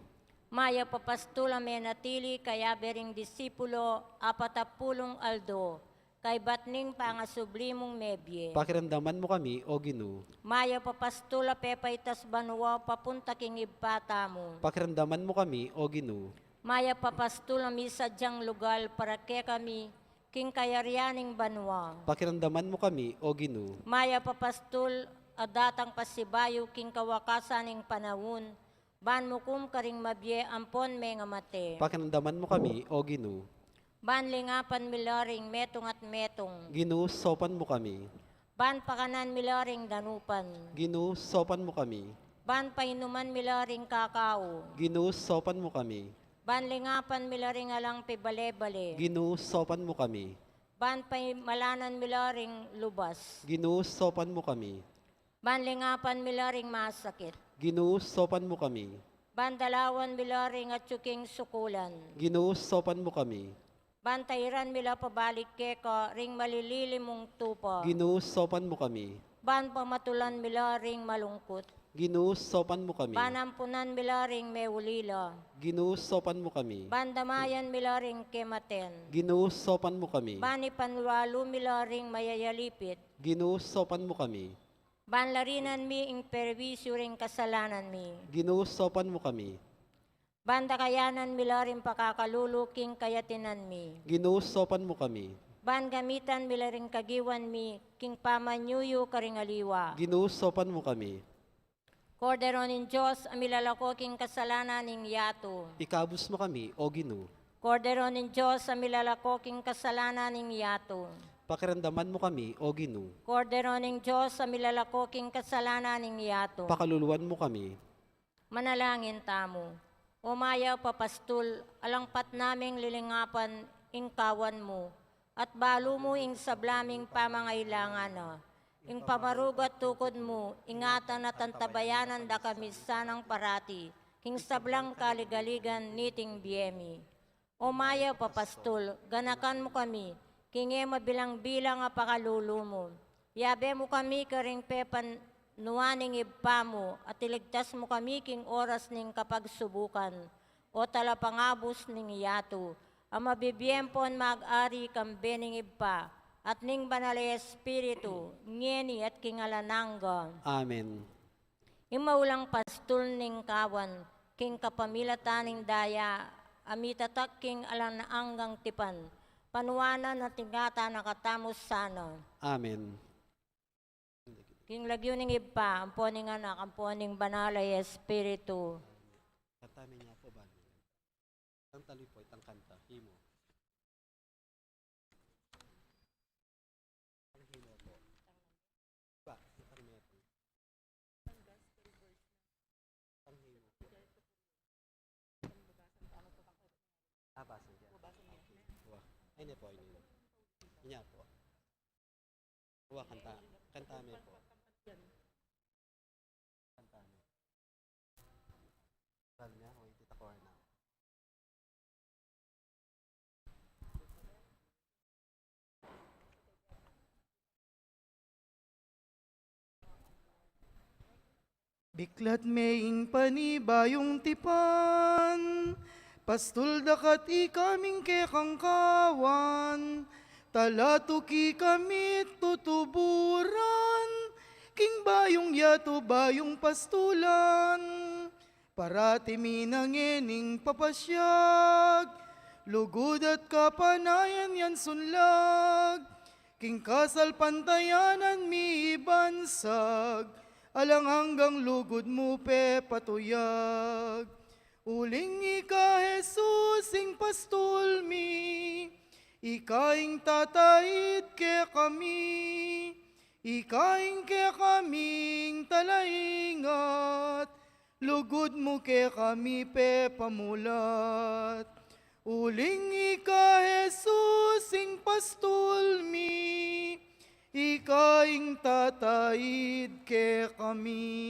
Speaker 1: Maya papastol, ang menatili kaya bering disipulo, 40 aldo, kay batning pangasublimong mebye.
Speaker 4: Pakiramdaman mo kami, O Ginoo.
Speaker 1: Maya papastol, apepaitas banwa, papunta king ibpata mo.
Speaker 4: Pakiramdaman mo kami, O Ginoo.
Speaker 1: Maya papastol, ang misadyang lugal para ke kami, king kayaryaning banwa.
Speaker 4: Pakiramdaman mo kami, O Ginoo.
Speaker 1: Maya papastol, adatang pasibayo king kawakasaning panahon, ban mo kum karing mabye ampon may nga mate.
Speaker 4: Pakiramdaman mo kami, O Ginoo.
Speaker 1: Ban lingapan milaring metong at metong.
Speaker 4: Ginoo, sopan mo kami.
Speaker 1: Ban pakanan milaring danupan.
Speaker 4: Ginoo, sopan mo kami.
Speaker 1: Ban painuman milaring kakao.
Speaker 4: Ginoo, sopan mo kami.
Speaker 1: Ban lingapan milaring alang pibale-bale.
Speaker 4: Ginoo, sopan mo kami.
Speaker 1: Ban pay malanan milaring lubas.
Speaker 4: Ginoo, sopan mo kami.
Speaker 1: Ban lingapan milaring masakit.
Speaker 4: Ginoo, sopan mo kami.
Speaker 1: Ban dalawan milaring at tsuking sukulan.
Speaker 4: Ginoo, sopan mo kami.
Speaker 1: Ban tayran mila pabalik keka ring malililim mong tupa.
Speaker 4: Ginoo, sopan mo kami.
Speaker 1: Ban pamatulan mila ring malungkot.
Speaker 4: Ginoo, sopan mo kami.
Speaker 1: Ban ampunan mila ring mewulila.
Speaker 4: Ginoo, sopan mo kami.
Speaker 1: Ban damayan mila ring kematen.
Speaker 4: Ginoo, sopan mo kami.
Speaker 1: Ban ipanwalo mila ring mayayalipit.
Speaker 4: Ginoo, sopan mo kami.
Speaker 1: Ban larinan mi ing perwisyo ring kasalanan mi.
Speaker 4: Ginoo, sopan mo kami.
Speaker 1: Ban dakayanan mila ring pakakaluluking kayatinan mi.
Speaker 4: Ginoo, sopan mo kami.
Speaker 1: Ban gamitan mila ring kagiwan mi king pamanyuyo karing aliwa.
Speaker 4: Ginoo, sopan mo kami.
Speaker 1: Kordero nin Diyos, amilalako king kasalanan ning yato.
Speaker 4: Ikabus mo kami, O Ginoo.
Speaker 1: Kordero nin Diyos, amilalako king kasalanan ning yato.
Speaker 4: Pakiramdaman mo kami, O Ginoo.
Speaker 1: Kordero ning Diyos, amilalako king kasalanan ning yato.
Speaker 4: Pakaluluwan mo kami.
Speaker 1: Manalangin tamo. Umaya papastol, alangpat naming lilingapan ing kawan mo, at balo mo ing sablaming pamangailangan na. Ing pamarugat tukod mo, ingatan at antabayanan da kami sanang parati, king sablang kaligaligan niting biyemi. Umaya papastol, ganakan mo kami, kinge mabilang-bilang apakalulo mo. Yabe mo kami karing pepan nuwaning ibpa mo, at iligtas mo kami king oras ning kapagsubukan, o talapangabos ning iyato, ang mabibiyempon mag-ari kang bening ibpa, at ning banal Espiritu, ngeni at kingalanangga.
Speaker 4: Amen.
Speaker 1: Imaulang pastol ning kawan, king kapamilataning daya, amitatak king alanaanggang tipan, panuwanan at tingata nakatamos sana.
Speaker 4: Amen.
Speaker 1: King lagyuning ipa, amponing anak, amponing banalay espiritu.
Speaker 4: Katami niya po ba? Ang taloy po, itang kanta. Himo. Ang himo po. Ba, itang meto. Ang himo po. Basan niya. Wah, ay niya po, ini. Inya po. Wah, kanta. Kantame po. Kantame. Sabi niya, huwag tita ko na.
Speaker 5: Biklat maing panibayong tipan, pastul dakat ikaming kekangkawan, talatuki kami tutuburan, king bayong yato bayong pastulan, parati minangening papasyag, lugod at kapanayan yan sunlag, king kasal pantayanan mi bansag, alang hanggang lugod mo pe patuyag. Uling ika Jesus ing pastol mi, ikaing tatayid ke kami, ikaing ke kaming talaingat, lugod mo ke kami pe pamulat. Uling ika Jesus ing pastol mi, ikaing tatayid ke kami.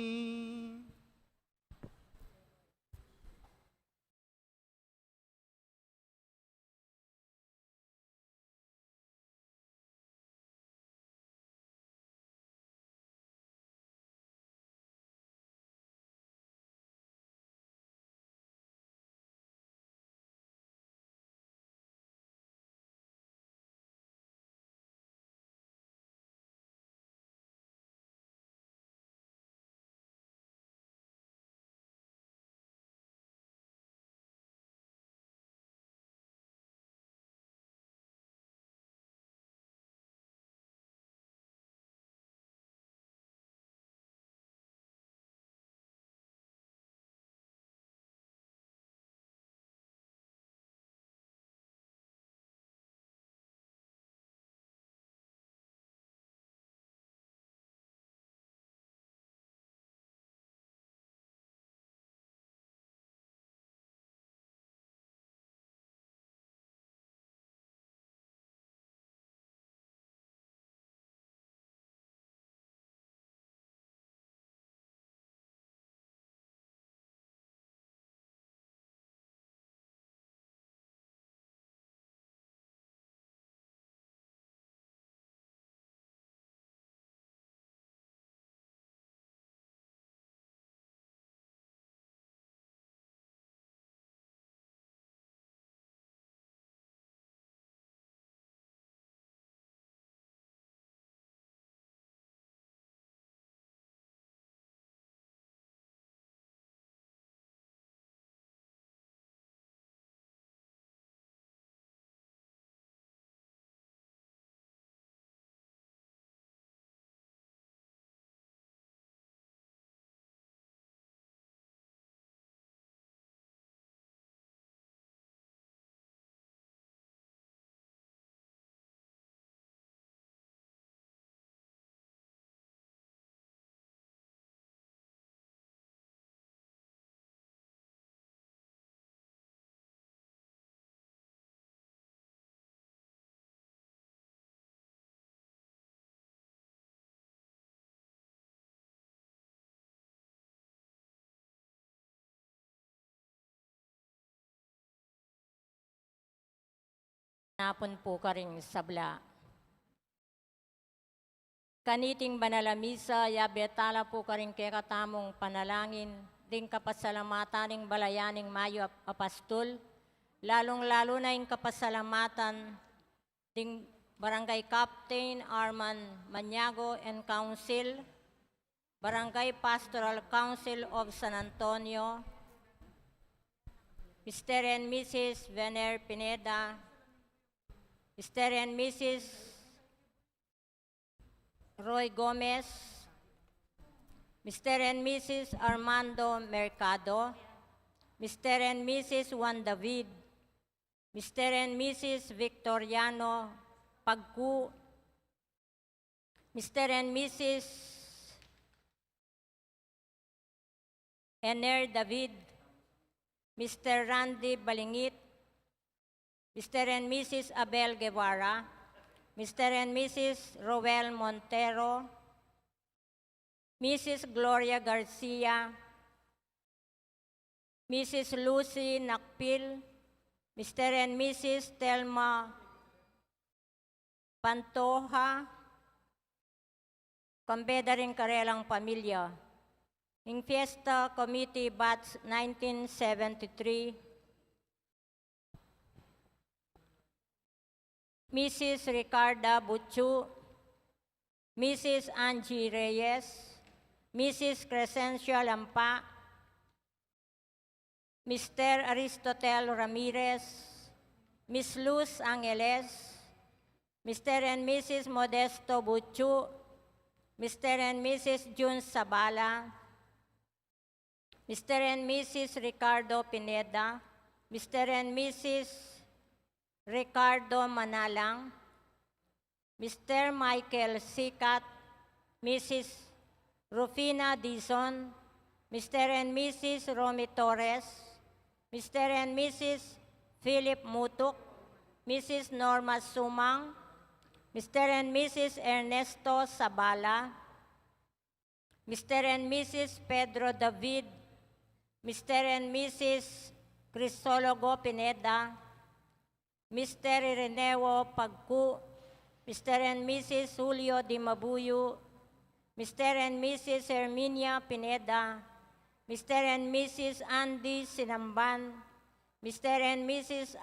Speaker 1: Napon po karing sabla. Kaniting banalamisa, yabetala po karing kekatamong panalangin, ding kapasalamatan ng balayaning mayo apastol, lalong-lalo na yung kapasalamatan ding Barangay Captain Arman Maniago and Council, Barangay Pastoral Council of San Antonio, Mr. and Mrs. Vener Pineda, Mr. and Mrs. Roy Gomez, Mr. and Mrs. Armando Mercado, Mr. and Mrs. Juan David, Mr. and Mrs. Victoriano Pagku, Mr. and Mrs. Ener David, Mr. Randy Balingit, Mr. and Mrs. Abel Guevara, Mr. and Mrs. Roel Montero, Mrs. Gloria Garcia, Mrs. Lucy Nakpil, Mr. and Mrs. Telma Pantoja, Kambeda rin karelang pamilya. In Fiesta Committee Batch 1973, Mrs. Ricarda Butchu, Mrs. Angie Reyes, Mrs. Crescencia Lampa, Mr. Aristotel Ramirez, Miss Luz Angeles, Mr. and Mrs. Modesto Butchu, Mr. and Mrs. June Sabala, Mr. and Mrs. Ricardo Pineda, Mr. and Mrs. Ricardo Manalang, Mr. Michael Sikat, Mrs. Rufina Dizon, Mr. and Mrs. Romy Torres, Mr. and Mrs. Philip Mutuk, Mrs. Norma Sumang, Mr. and Mrs. Ernesto Sabala, Mr. and Mrs. Pedro David, Mr. and Mrs. Crisologo Pineda, Mr. Ireneo Pagku, Mr. and Mrs. Julio Di Mabuyo, Mr. and Mrs. Herminia Pineda, Mr. and Mrs. Andy Sinamban, Mr. and Mrs.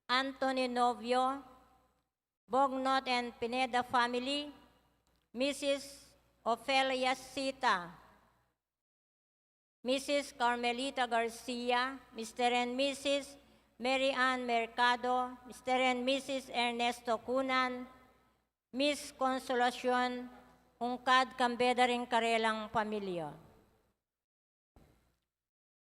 Speaker 1: Anthony Novio, Bognot and Pineda family, Mrs. Ofelia Sita, Mrs. Carmelita Garcia, Mr. and Mrs. Mary Ann Mercado, Mr. and Mrs. Ernesto Cunan, Miss Consolacion Ungkad Kambeda rin karelang pamilya.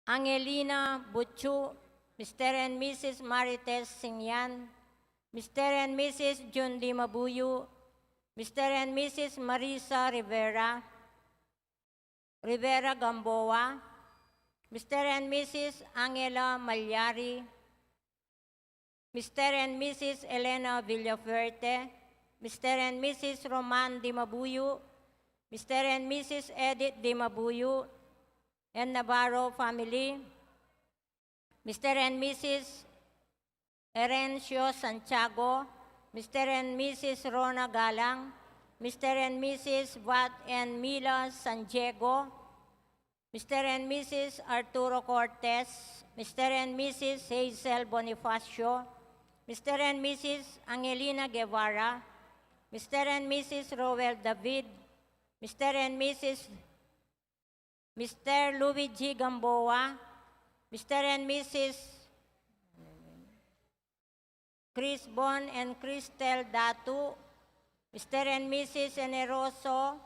Speaker 1: Angelina Butchu, Mr. and Mrs. Marites Singyan, Mr. and Mrs. Jun Di Mabuyo, Mr. and Mrs. Marisa Rivera Gamboa, Mr. and Mrs. Angela Malyari, Mr. and Mrs. Elena Villafuerte, Mr. and Mrs. Roman Di Mabuyo, Mr. and Mrs. Edith Di Mabuyo, and Navarro family, Mr. and Mrs. Erencio Santiago, Mr. and Mrs. Rona Galang, Mr. and Mrs. Vat and Mila San Diego, Mr. and Mrs. Arturo Cortez, Mr. and Mrs. Hazel Bonifacio, Mr. and Mrs. Angelina Guevara, Mr. and Mrs. Roel David, Mr. and Mr. Luigi Gamboa, Mr. and Mrs. Chris Bon and Cristel Datu, Mr. and Mrs. Generoso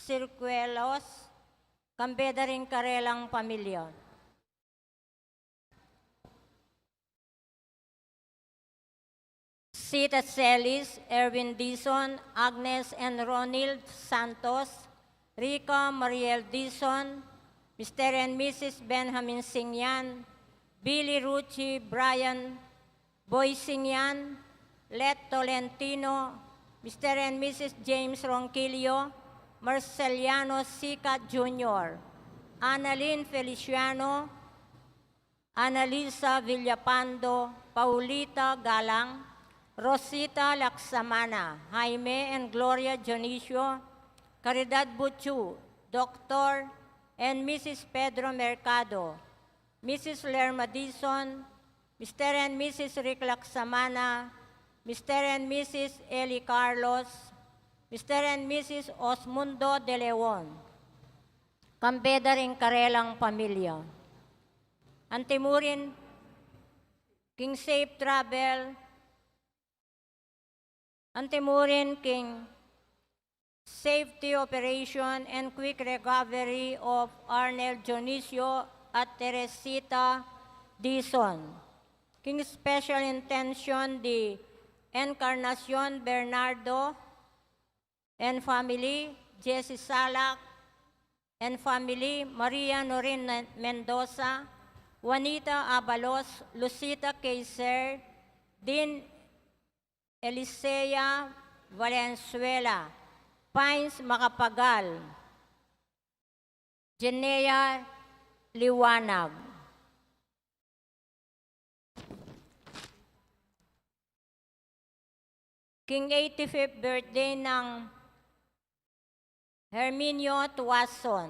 Speaker 1: Circuelos, Kambeda rin karelang pamilya. Sita Celis, Erwin Dizon, Agnes and Ronald Santos, Rica Mariel Dizon, Mr. and Mrs. Benjamin Singyan, Billy Rucci, Brian Boy Singyan, Let Tolentino, Mr. and Mrs. James Ronquillo, Marceliano Sicat Jr., Annalyn Feliciano, Annalisa Villapando, Paulita Galang, Rosita Laksamana, Jaime and Gloria Dionisio, Caridad Butchu, Dr. and Mrs. Pedro Mercado, Mrs. Lerma Dizon, Mr. and Mrs. Rick Laksamana, Mr. and Mrs. Eli Carlos, Mr. and Mrs. Osmundo de Leon, Kambeda rin karelang pamilya. Antimurin King safe travel, antimurin King safety operation and quick recovery of Arnel Dionisio at Teresita Dizon. King special intention the Encarnacion Bernardo and family, Jesse Salak and family, Maria Norin Mendoza, Juanita Abalos, Lucita Kaiser, Dean Elisea Valenzuela, Pines Macapagal, Jenea Liwanag. King 85th birthday ng Herminio Tuason.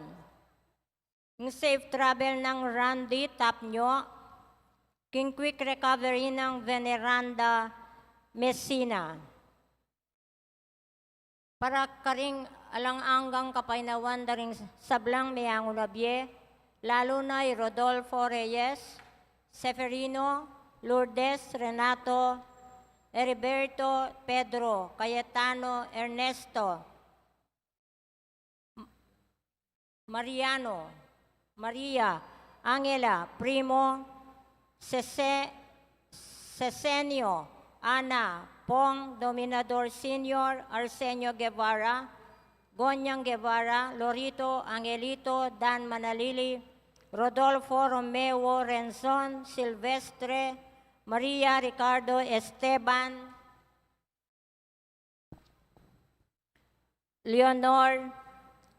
Speaker 1: King safe travel ng Randy Tapnyo. King quick recovery ng Veneranda Messina. Para karing alang-anggang kapainawan daring sablang mayang unabye, lalo na Rodolfo Reyes, Seferino, Lourdes, Renato, Heriberto, Pedro, Cayetano, Ernesto, Mariano, Maria, Angela, Primo, Cesenio, Ana, Pong, Dominador Senior, Arsenio Guevara, Gonyang Guevara, Lorito, Angelito, Dan Manalili, Rodolfo Romeo Renzon, Silvestre, Maria Ricardo Esteban, Leonor,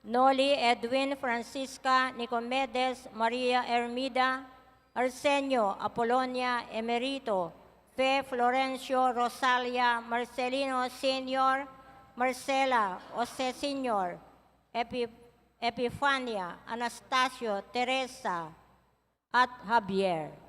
Speaker 1: Noli Edwin Francisca Nicomedes, Maria Ermida, Arsenio Apolonia Emerito, Fe Florencio Rosalia Marcelino Senior, Marcela Jose Senior, Epifania, Anastasio, Teresa, at Javier.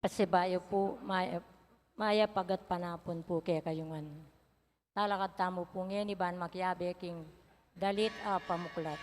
Speaker 1: Pasibayo po, maya pagat panapon po kaya kayungan. Talakat tamo po ngayon, iban makyabe king dalit a pamuklat.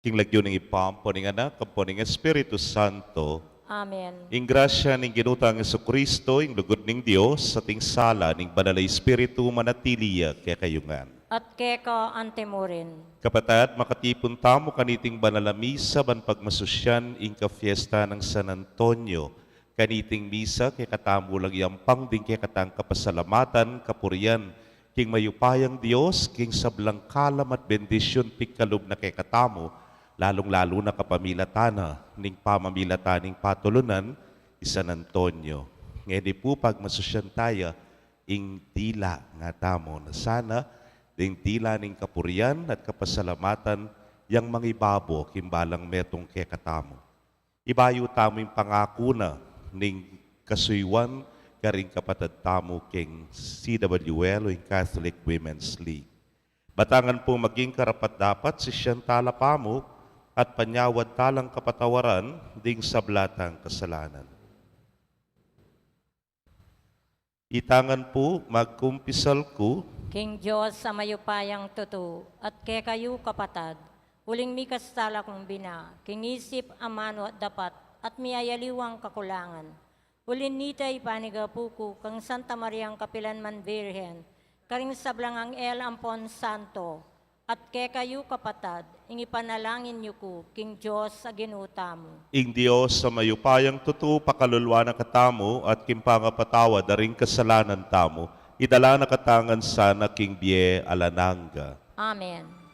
Speaker 6: King lagyo ng ipampo ng anak, kampo ng Espiritu Santo,
Speaker 1: Amen.
Speaker 6: ing grasya ng ginutang Yesu Kristo, ing lugod ng Dios, sa ting sala ng banal na Espiritu manatiliya kaya kayungan.
Speaker 1: At keka antemorin.
Speaker 6: Kapatad, makatipon tamo kaniting banal na misa ban pagmasusyan ing ka-fiesta ng San Antonio. Kaniting misa kay katamo lang yampang din kay katang kapasalamatan, kapurian, king mayupayang Dios, king sablang kalam at bendisyon pikalub na kay katamo, lalong-lalo na kapamilatana, ning pamamilataning patulunan, San Antonio. Ngayon po pagmasusyan tayo, ing dila nga tamo na sana, ing dila ning kapurian at kapasalamatan, yang mangibabo kimbalang metong kay katamo. Ibayo tamo yung pangako na, ning kasuywan, karing kapatid tamo king CWL o yung Catholic Women's League. Batangan po maging karapat-dapat si Shantala Pamuk at panyawad talang kapatawaran ding sablatang kasalanan. Itangan po magkumpisal ko,
Speaker 1: King Diyos sa mayupayang tuto, at kay kayo kapatad, uling mikas tala kong bina, kingisip amano at dapat, at miyayaliwang kakulangan. Ulin nitay panigapuko, kang Santa Mariang Kapilanman Virgen, karing sablangang El Ampon Santo, at kay kayo kapatad, ing ipanalangin niyo ko, King Diyos sa ginutamo.
Speaker 6: ing Diyos sa mayupayang tuto pakalulwa na katamo at kimpangapatawa daring kasalanan tamo, idala na katangan sana king bie alananga.
Speaker 1: Amen.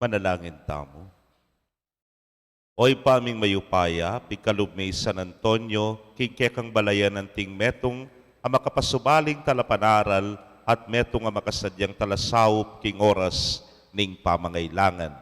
Speaker 6: Manalangin tamo. Oy paming mayupaya, pikalubmay San Antonio, kingkekang balayan ng ting metong ang makapasubaling talapanaral at metong ang makasadyang talasawop king oras ning pamangailangan.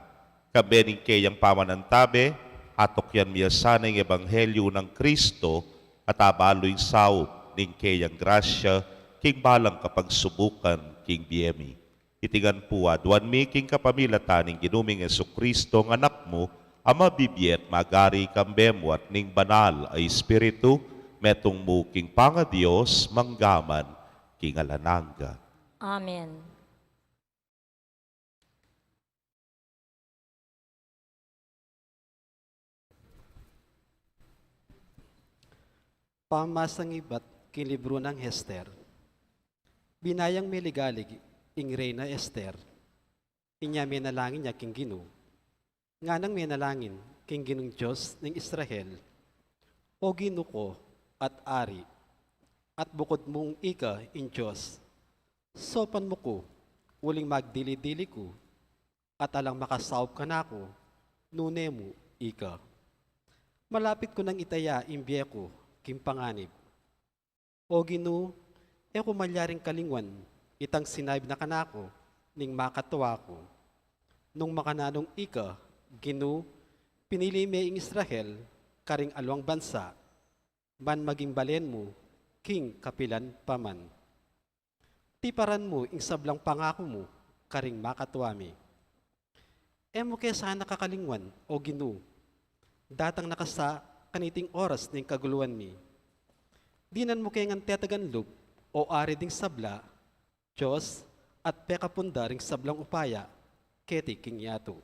Speaker 6: Kabening kayang pamanantabe, atok yan miyasanang ebanghelyo ng Kristo at abaloy sawop ning kayang grasya king balang kapagsubukan king biyemi. Itigan po adwan mi king kapamilataning ginuming Kristo ng anak mo, ama bibiyet magari kambemo at ning banal ay espiritu, metong mo king panga-Diyos manggaman king alananga.
Speaker 1: Amen.
Speaker 4: Pamasang ibat king libro ng Hester. Binayang miligalig ing Reyna Esther. Inya menalangin niya king Gino. Nga nang menalangin king Ginong Diyos ng Israel. O Gino ko at ari, at bukod mong ika in Diyos. Sopan mo ko, uling magdili-dili ko, at alang makasawp ka na ko, nune mo ika. Malapit ko nang itaya imbiye ko, king panganib. O Gino, ko malyaring kalingwan, itang sinabi na kanako, ning makatawa ko. Nung makananong ika, Gino, pinili may ing Israel, karing alwang bansa, man maging balen mo, king kapilan paman. Tiparan mo ing sablang pangako mo, karing makatuwami. Mo kaya sana kakalingwan, o Gino, datang nakasa kaniting oras ng kaguluan mi. Dinan mo kaya ngang tetaganlog, o ari ding sabla, Diyos, at pekapunda ring sablang upaya, keti king yato.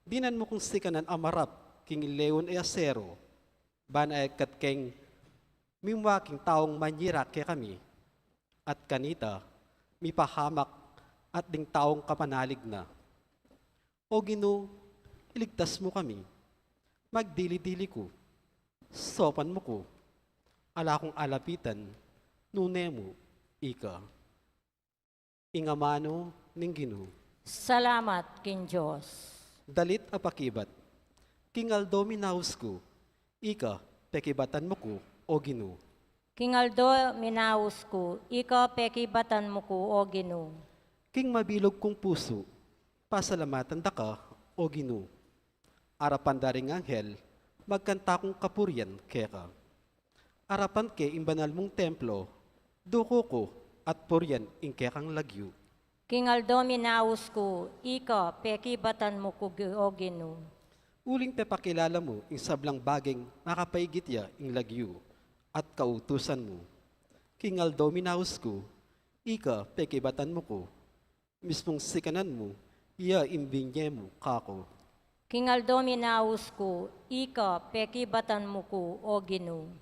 Speaker 4: Dinan mo kung sikanan amarap, king leon e asero, banay kat keng mimwaking taong manyira kaya kami, at kanita, mipahamak at ding taong kapanalig na. O Gino, iligtas mo kami, magdili-dili ko, sopan mo ko, ala kong alapitan, nune mo, ika. Ingamano ning Gino.
Speaker 1: Salamat, King Diyos.
Speaker 4: Dalit apakibat, King Aldo minaus ko, ika, pekibatan mo ko, o Gino.
Speaker 1: King Aldo minaus ko, ika pekibatan mo ko, o Gino.
Speaker 4: King mabilog kong puso, pasalamatan da ka, o Gino. Arapan daring anghel, magkanta kong kapuryan keka. Arapan ke imbanal mong templo, duko ko at puryan ing kekang lagyo.
Speaker 1: King Aldo minaus ko, ika pekibatan mo ko, o Gino.
Speaker 4: Uling pepakilala mo ing sablang baging makapaigit ya ing lagyo at kautusan mo. King Aldo minaus ko, ika pekibatan mo ko. Mismong sikanan mo, iya imbinye mo kako.
Speaker 1: King Aldo minaus ko, ika pekibatan mo ko, o Gino.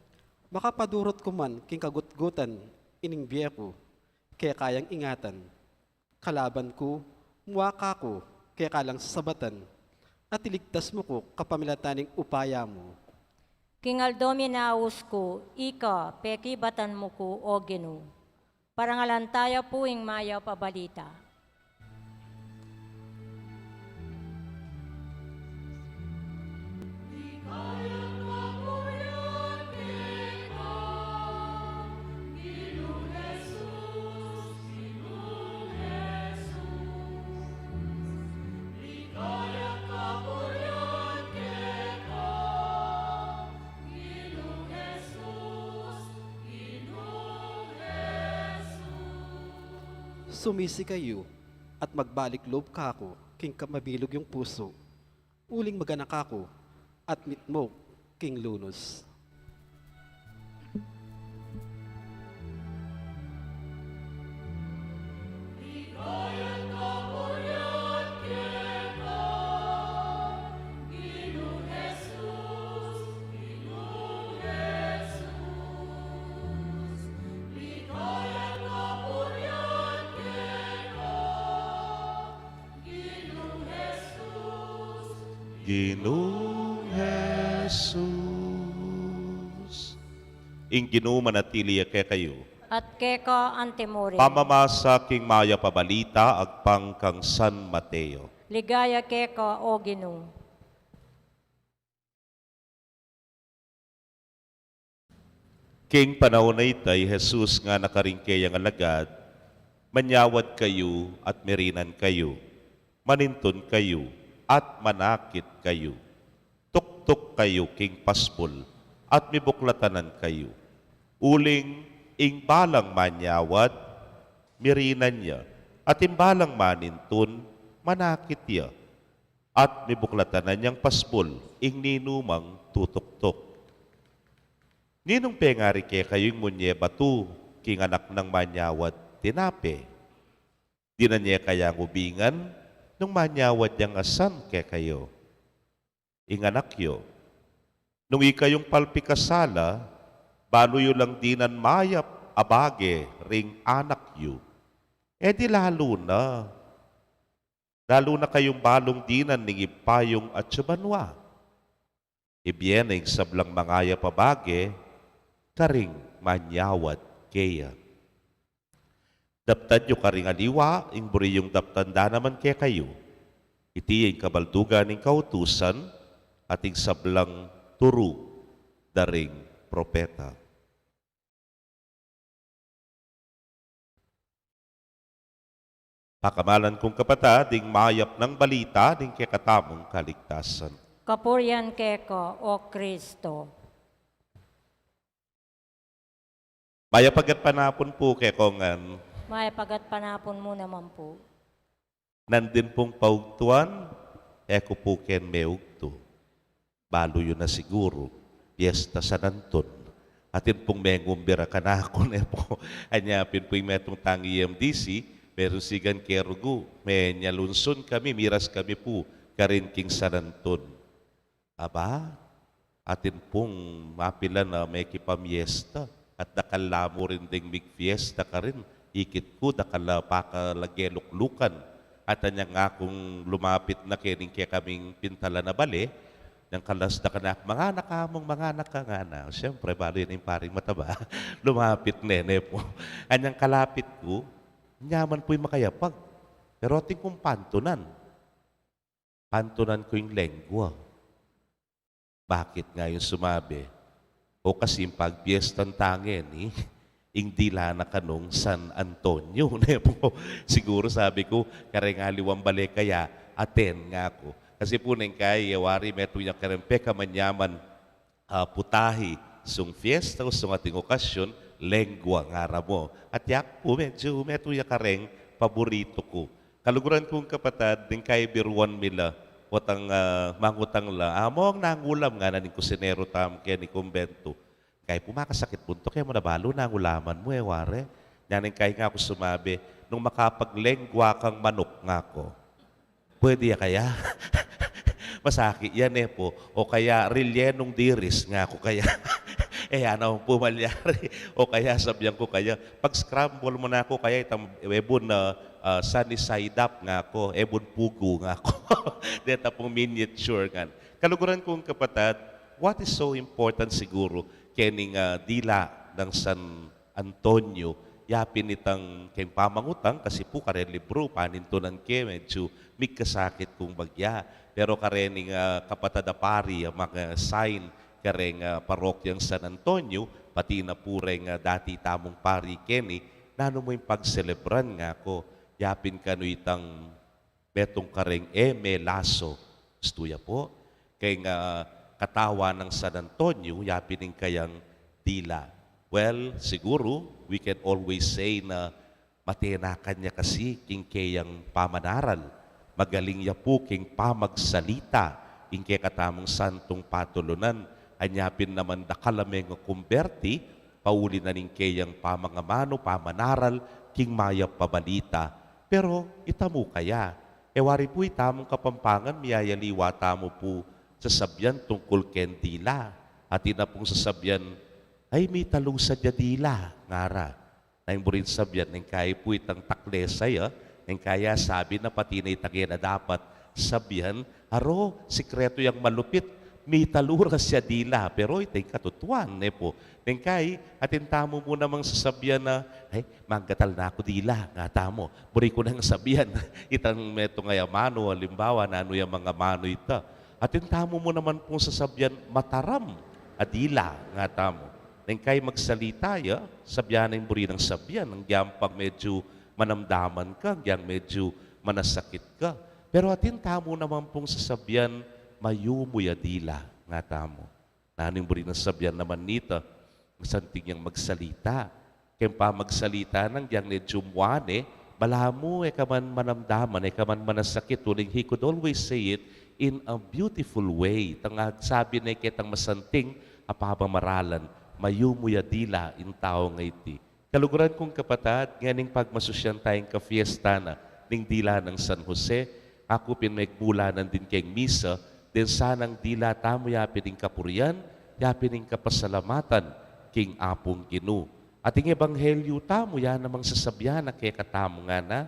Speaker 4: Makapadurot ko man king kagutgutan ining biye ko, kaya kayang ingatan. Kalaban ko, muwaka ko, kaya kalang sabatan, at iligtas mo ko kapamilataning upaya mo.
Speaker 1: King Aldo minaus ko, ika pekibatan mo ko, o Gino. Parangalan tayo po ing mayaw pabalita.
Speaker 4: Sumisi kayo at magbalik loob ka ako, king mabilog yung puso. Uling maganak ako at mitmo, king lunos.
Speaker 6: Ginoong Jesus. Ing Ginoo manatili kay kayo.
Speaker 1: At keka antemore.
Speaker 6: Pamamasa king maya pabalita agpang kang San Mateo.
Speaker 1: Ligaya keka o Ginoo.
Speaker 6: King panahon na itay, Jesus nga nakaringkay ang alagad, manyawad kayo at merinan kayo, maninton kayo at manakit kayo. Tuktok kayo, King Paspol, at mibuklatanan kayo. Uling ing balang manyawad, merinan niya, at imbalang manintun, manakit niya, at mibuklatanan niyang Paspol, ing ninumang tutuktok. Ninong pengari ke kayong munye batu, king anak ng manyawad, tinape. Di na niya kaya ngubingan, nung manyawad niyang asan ke kayo. Inganak yo, nung ikayong palpikasala, baluyo lang dinan mayap, abage, ring anak yu. E di lalo na kayong balong dinan ning ipayong at subanwa. Ibyening sablang mangaya pabage, karing manyawad keya. Daptan nyo karing aliwa, ing buri yung daptanda naman kaya kayo. Iti yung kabaldugan ng kautusan, ating sablang turu, daring propeta. Pakamalan kong kapatid, ding mayap ng balita, ding kekatamong kaligtasan.
Speaker 1: Kapurian keka o Kristo.
Speaker 6: Maya pagat panapon po kay kongan,
Speaker 1: May pagat panapon mo naman po.
Speaker 6: nandin pong paugtuan, eko po ken meugto. Balo yun na siguro, piyesta sa nanton. Atin pong mengumbira ka na ako na po. Anyapin po yung metong tangi MDC, meron sigan kerugu, may nyalunson kami, miras kami po, karinking sa nanton. Aba, atin pong mapila na may kipamiesta. At dakala mo rin ding big fiesta ka rin. Ikit ko, dakala pakalageluklukan. At anya nga kung lumapit na kining kaya kaming pintala na bali, ng kalas na kanak, mga anak ka nga na. Siyempre, balo yun yung paring mataba. Lumapit nene po. Anyang kalapit ko, nyaman po yung makayapag. Pero ating kong pantunan. Pantunan ko yung lengwa. Bakit nga yung sumabi? O kasi pagpiestang tangin, ing dila na kanong San Antonio. Siguro sabi ko, karengaliwang balik kaya, aten nga ako. Kasi po nang kaya, wari meto yung karempe kamanyaman putahi, sung fiesta o sung ating okasyon, lengwa nga ramo. At yak po, medyo meto yung kareng paborito ko. Kaluguran kong kapatid, din kay biruan mila, watang mangutang la, among nangulam nga na ni kusinero tam kaya ni kumbento. Kaya pumakasakit punto, kaya mo nabalo nangulaman mo ware. Yan kaya nga ako sumabi, nung makapaglengwa kang manok nga ako, pwede ya kaya? Masakit yan po. O kaya relyenong diris nga ako kaya. Ano pumalyari. O kaya sabihan ko kaya, pag scramble mo na ako kaya itang ebon na sunny side up nga ako, ebon pugo nga ako. Dito pong miniature nga. Kaluguran kong kapatid, what is so important siguro kening dila ng San Antonio, yapin itang kayong pamangutang kasi po kare libro, panintunan ke, medyo may kasakit kong bagya. Pero karening kapatadapari, mga sign, kareng parokyang San Antonio, pati na pureng dati tamong pari keni, nano mo yung pagselebran nga ko, yapin ka no itang betong kareng Laso. Stuya po, kay katawa ng San Antonio, yapin ng kayang dila. Well, siguro, we can always say na matinakan niya kasi king kayang pamanaral. Magaling niya po king pamagsalita, king kaya katamong santong patulunan. Anyapin naman dakalameng kumberti, pauli na ning kayang pamangamano, pamanaral, king maya pabalita. Pero itamo kaya, wari po itamong kapampangan, miyayaliwa tamo po sasabyan tungkol ken dila. At ina pong sasabyan, ay may talong sa dila, ngara. Nang burin sabyan, ng kaya po itang taklesay, ng kaya sabi na pati na itagyan na dapat sabyan, aro, sikreto yung malupit, may talura siya dila, pero itay katutuan, po. Kay, atin tamo mo namang sasabihan na, ay, manggatal na ako dila, nga tamo. Buri ko nang sabihan, itang meto nga mano, halimbawa, nano yung mga mano ita. Atin tamo mo naman pong sasabihan, mataram, adila, nga tamo. Kay magsalita, sabihan na yung buri ng sabihan, ang pag medyo manamdaman ka, ang medyo manasakit ka. Pero atin tamo naman pong sasabihan, mayumuya dila, nga tamo. Naning buri ng sabihan naman nito, masanting niyang magsalita. Kaya pa magsalita nang yang medyo muwane, bala mo, kaman manamdaman, kaman manasakit. Uling he could always say it in a beautiful way. Tangag sabi na kitang masanting, apabamaralan, mayumuya dila in tao nga iti. Kaluguran kong kapatid, nganing pagmasusyan tayong kafiesta na, ning dila ng San Jose, ako pinagmulanan din kay misa, din sanang dila tamo yapin ng kapurian, yapin ng kapasalamatan, king apong Ginu. At ang ebanghelyo tamo, yan namang sasabihan na kaya katamo nga na,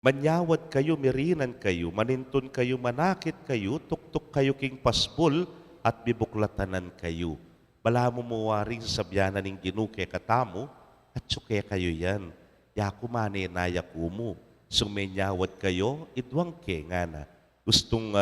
Speaker 6: manyawad kayo, mirinan kayo, manintun kayo, manakit kayo, tuktok kayo king pasbol, at bibuklatanan kayo. Bala mo mawaring sasabihan ng Ginu kaya katamo, at suke kayo yan. Yaku mani na yakumo. Sumenyawad kayo, idwang ke nga na. Gustong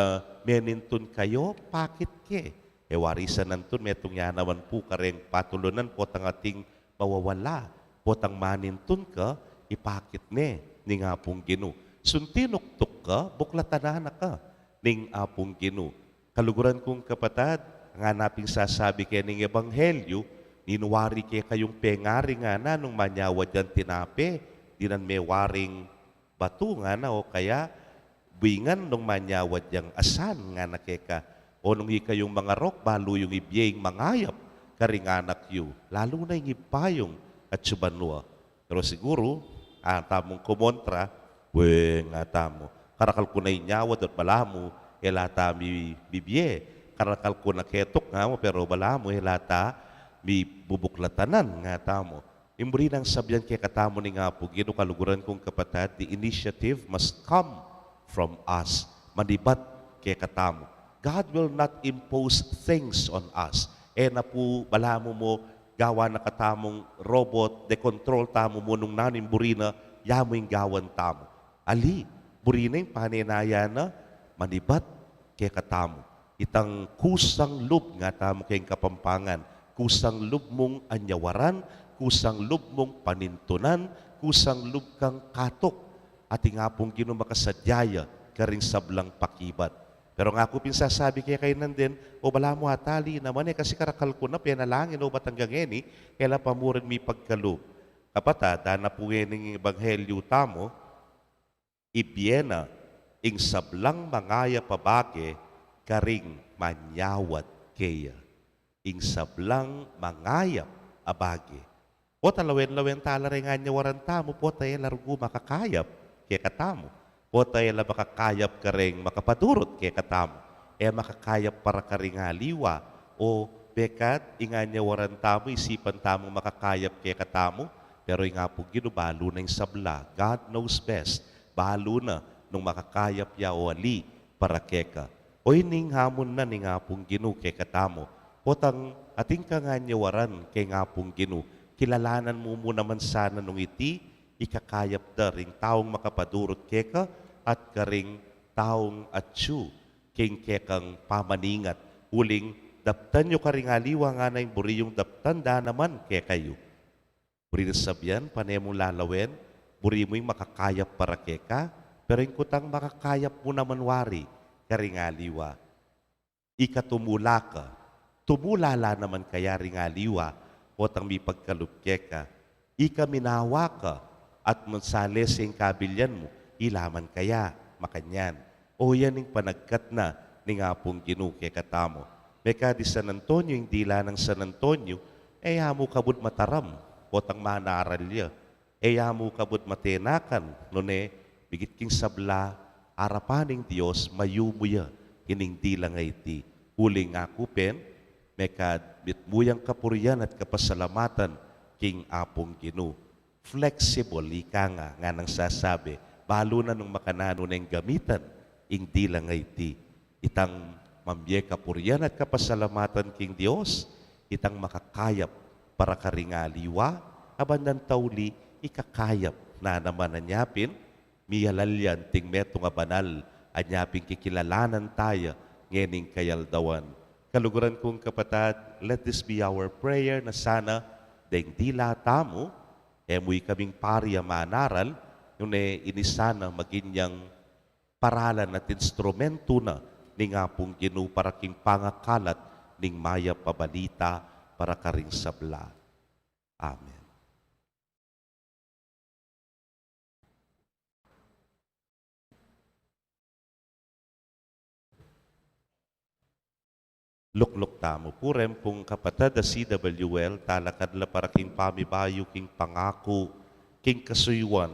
Speaker 6: menintun kayo, pakit ke. E warisan nantun, metong yan naman po kareng patulunan po tang ating mawawala. Po tang manintun ka, ipakit ne, ning apong Ginu. Suntinuktok ka, buklatanan ka, ning apong Ginu. Kaluguran kong kapatid, ang hanaping sasabi kaya ning ebanghelyo, ninuwari kaya kayong pengari nga na nung manyawad yan tinape, dinan may waring batu nga na o kaya buingan nung manyawad yang asan nga na keka o nung ikayong mga rok balo yung ibiyeng mangayap karing anak yu lalo na yung ipayong at subanua. Pero siguro tamong kumontra nga tamo karakal ko na inyawad at balamo elata mi bibye karakal ko na ketok nga mo pero balamo elata mi bubuklatanan nga tamo. Imburi nang sabihan kay katamo ni nga po, Gino kaluguran kong kapatid, the initiative must come from us. Manibat kay katamo. God will not impose things on us. Na po, balamo mo, gawa na katamong robot, de-control tamo mo nung nanin burina, yamo yung gawan tamo. Ali, burina yung paninaya na, manibat kay katamo. Itang kusang lub nga tamo kayong kapampangan, kusang lub mong anyawaran, kusang lub mong panintunan, kusang lub kang katok, at nga pong ginumakasadyaya karing sablang pakibat. Pero nga ko pinsasabi kaya kayo nandin, o bala mo atali naman kasi karakal ko na, pinalangin o batanggangeni, kaya pamurin mi pagkalub. Kapata, na po ng ebanghelyo tamo, ibiena, ing sablang mangaya pabake, karing manyawat kaya. Ing sablang mangayap abage. O talawen-lawen talaray nga niya waranta mo, po tayo largo makakayap kaya katamo. Po tayo la makakayap ka rin makapadurot kaya katamo. Makakayap para ka rin haliwa. O bekat, inga niya waranta mo, isipan tamo makakayap kaya katamo. Pero nga po ginubalo na yung sabla. God knows best. Balo na nung makakayap ya o ali para keka. O ining hamon na ni nga pong Ginu kaya katamo. Potang ating kanganyawaran kay nga pong Ginu, kilalanan mo naman sana nung iti, ikakayap da ring taong makapadurot keka at karing taong atsu, king kekang pamaningat. Uling, daptan nyo karing aliwa nga na yung buri yung daptan da naman kaya kayo. Buri na sabyan, panay mong lalawen, buri mo yung makakayap para keka, pero yung kutang makakayap mo naman wari, karing aliwa. Ikatumula ka, tumulala naman kaya ring aliwa, o tang may pagkalupke ka, ika minawa ka, at mansales yung kabilyan mo, ilaman kaya, makanyan. O yan yung panagkat na, ni nga pong Ginuke katamo. Meka di San Antonio, yung dila ng San Antonio, hamo kabud mataram, o tang manaralya, hamo kabud matenakan, nune, bigit king sabla, arapaning Diyos, mayumuya, ining dila nga iti, huling nga kupen, meka bitmuyang kapurian at kapasalamatan king apong Ginu. Flexible, ika nga nang sasabi, balo na nung makanano na yung gamitan, ing dila nga iti. Itang Mambiye kapurian at kapasalamatan king Dios, itang makakayap para karingaliwa, abandan tauli ikakayap na naman anyapin, miyalalyan ting metong banal, anyapin kikilalanan tayo, ngening kayaldawan. Kaluguran kong kapatid, let this be our prayer na sana, deng dila tamo, emoy kaming pariya manaral, yun inisana maginyang paralan at instrumento na ni nga pong ginuparaking pangakalat ning maya pabalita para karing sabla. Amen. Lukluk tamo purem kung kapatid da CWL talakad la para king pamibayo king pangako king kasuywan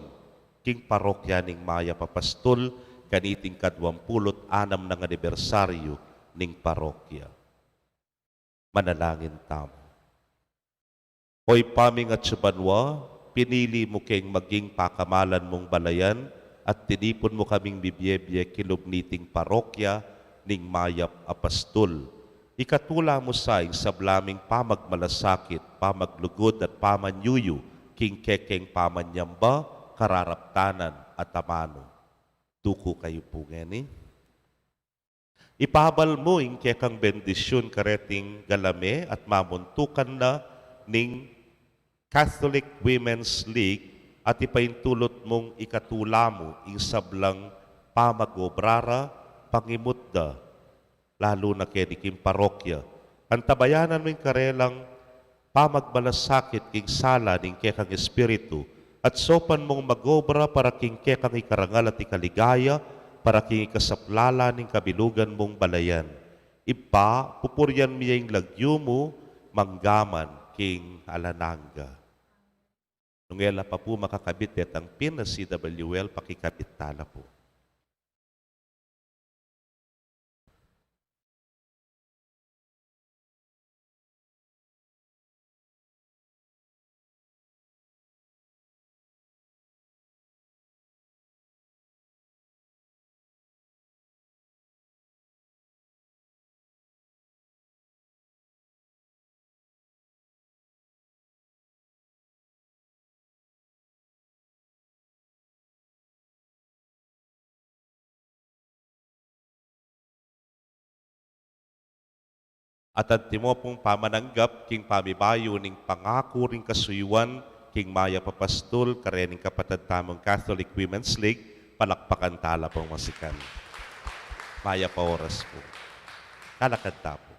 Speaker 6: king parokya ning maya papastol kaniting kadwampulot anam ng anibersaryo ning parokya. Manalangin tamo. Hoy paming at subanwa, pinili mo keng maging pakamalan mong balayan at tinipon mo kaming bibyebye kilubniting parokya ning mayap apastol. Ikatula mo saing sa blaming pamagmalasakit, pamaglugod at pamanyuyo, king kekeng pamanyamba, kararaptanan at amano. Duko kayo po ngeni. Ipabal mo ing kekang bendisyon kareting galame at mamuntukan na ning Catholic Women's League at ipaintulot mong ikatula mo ing sablang pamagobrara, pangimutda, lalo na kediking parokya. Ang tabayanan mo yung karelang pamagbalasakit king sala ning kekang espiritu at sopan mong magobra para king kekang ikarangal at ikaligaya para king ikasaplala ning kabilugan mong balayan. Iba, pupuryan miya yung lagyo mo, manggaman king alananga. Nungela pa po makakabit ang pin na CWL, pakikabit tala po. At at timo pong pamananggap king pamibayo ning pangako ring kasuyuan king maya papastol karening kapatid tamong Catholic Women's League, palakpakan tala pong masikan. Maya pa oras po. Kalakad tapo.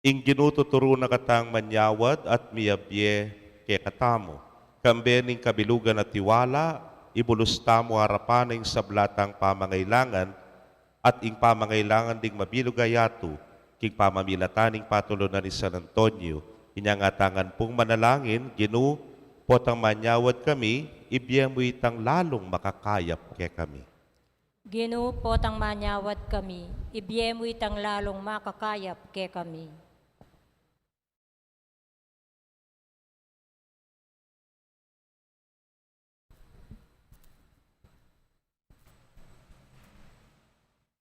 Speaker 6: Ing ginututuro na katang manyawad at miyabye kay katamo. Kambening kabilugan at tiwala, ibulus tamo harapan ng sablatang pamangailangan at ing pamangailangan ding mabilugayato, king pamamilataning patulonan ni San Antonio, inyangatangan pong manalangin, Ginu, potang manyawad kami, ibiyemo itang lalong makakayap kay kami.
Speaker 1: Ginu, potang manyawad kami, ibiyemo itang lalong makakayap ke kami.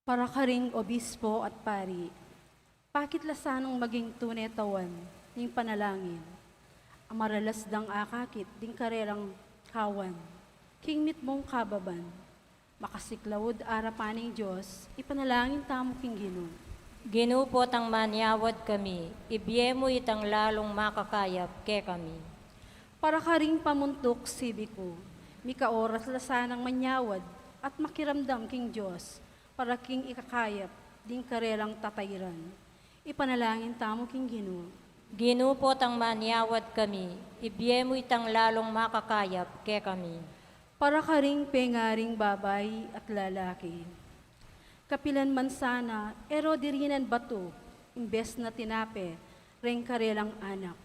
Speaker 3: Para karing obispo at pari, pakitlasanong maging tunay tawan ning panalangin. Amaralas dang akakit ding karerang kawan, king mit mong kababan. Makasiklawod arapaning Diyos, ipanalangin tamo king Gino.
Speaker 1: Ginu, potang manyawad kami, ibiyemo itang lalong makakayap ke kami.
Speaker 3: Para karing pamuntok sibiko, mikaoras lasanang manyawad at makiramdam king Diyos, para king ikakayap, ding karelang tatayran. Ipanalangin tamo king Gino.
Speaker 1: Ginu, potang manyawad kami, ibiyemo itang lalong makakayap ke kami.
Speaker 3: Para karing pengaring babay at lalaki. Kapilan man sana, ero dirinan bato, imbes na tinape, reng karelang anak.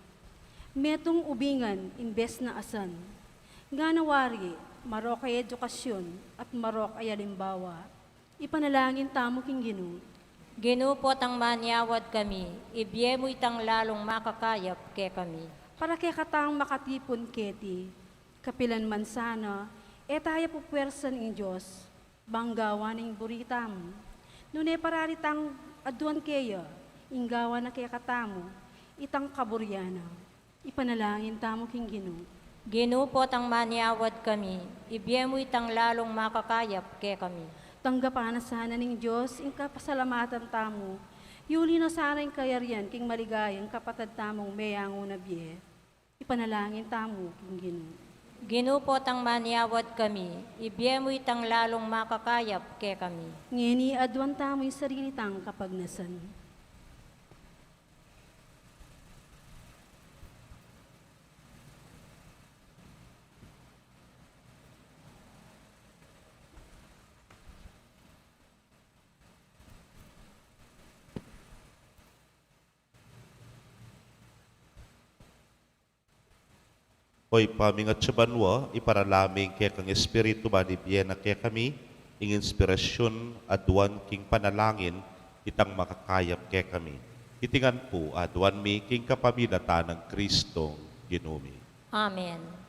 Speaker 3: Metong ubingan, imbes na asan. Nga nawari, marok ay edukasyon at marok ay alimbawa. Ipanalangin tamo king Gino.
Speaker 1: Ginu, potang manyawad kami, ibiyemo itang lalong makakayap ke kami.
Speaker 3: para kay katang makatipon keti, kapilan man sana, tayo po pwersan ng Diyos, banggawan ng buritam. Nune pararitang aduan kaya, inggawa na kaya katamo, itang kaburyana, ipanalangin tamo king Ginoo.
Speaker 1: Ginupot ang maniawad kami, ibiyemo itang lalong makakayap ke kami.
Speaker 3: Tanggapan na sana ng Diyos, ing kapasalamatan tamo, yuli na sana yung kayarian, king maligayang kapatad tamong mayang unabye. Ipanalangin tamo king Ginoo.
Speaker 1: Ginupot ang maniawad kami, ibiyemo itang lalong makakayap ke kami.
Speaker 3: Ngeni adwan tamo yung sarili tang kapagnasan.
Speaker 6: Hoy pamingat sa banwa, iparalaming kaya kang Espiritu manibyen na kaya kami, ing inspirasyon aduan king panalangin, itang makakayap kaya kami. Itingan po aduan mi king kapamilatan ng Kristong Ginumi.
Speaker 1: Amen.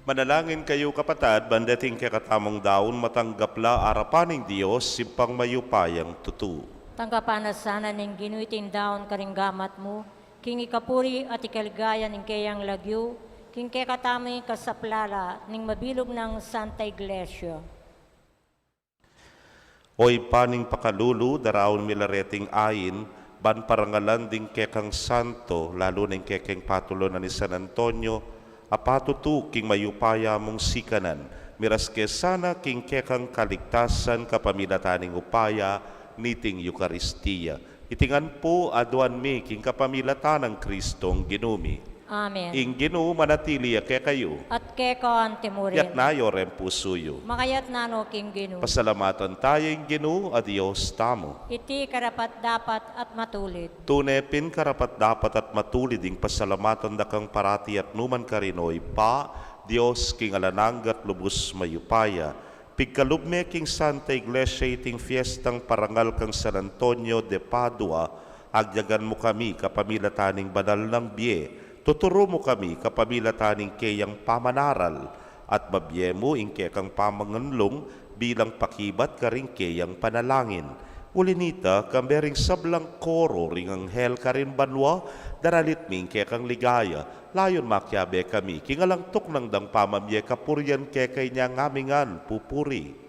Speaker 6: Manalangin kayo kapatad, bandating kay katamong daon, matanggapla arapaning Diyos, simpang mayupayang tutu.
Speaker 1: Tanggapan na sana ning ginuiting daon karinggamat mo, king ikapuri at ikaligaya ning kayang lagyo, king kay katamay kasaplala ning mabilog ng Santa Iglesia.
Speaker 6: Hoy paning pakalulu, daraon milareting ayin, ban parangalan ding kekang santo, lalo ning kekeng patulo na ni San Antonio, apatutu king mayupaya mong sikanan, miras ke sana king kekang kaligtasan kapamilataning upaya, niting Eukaristiya. Itingan po aduan mi king kapamilatan ng Kristong Ginumi.
Speaker 1: Amen.
Speaker 6: Ing Ginoo manatili kay kayo,
Speaker 1: At keko ang timurin.
Speaker 6: yat nayo ren pusuyo.
Speaker 1: Makayat nano king ginu.
Speaker 6: Pasalamatan tayo ing Ginoo, adios tamo.
Speaker 1: Iti karapat dapat at matulid.
Speaker 6: Tunepin karapat dapat at matulid ing pasalamatan da kang parati at numan karinoy pa, Dios king alananggat lubos mayupaya. Pigkalubme king Santa Iglesia iting fiestang parangal kang San Antonio de Padua, agyagan mo kami kapamilataning banal ng bie, tuturo mo kami kapamilataning kayang pamanaral, at mabye mo ing kekang pamanganlong bilang pakibat karing kayang panalangin. Ulinita, kambering sablang koro ring anghel karin banwa, daralit ming kekang ligaya, layon makyabe kami, kingalang tok ng dang pamamye kapuryan kekay niya ngamingan pupuri.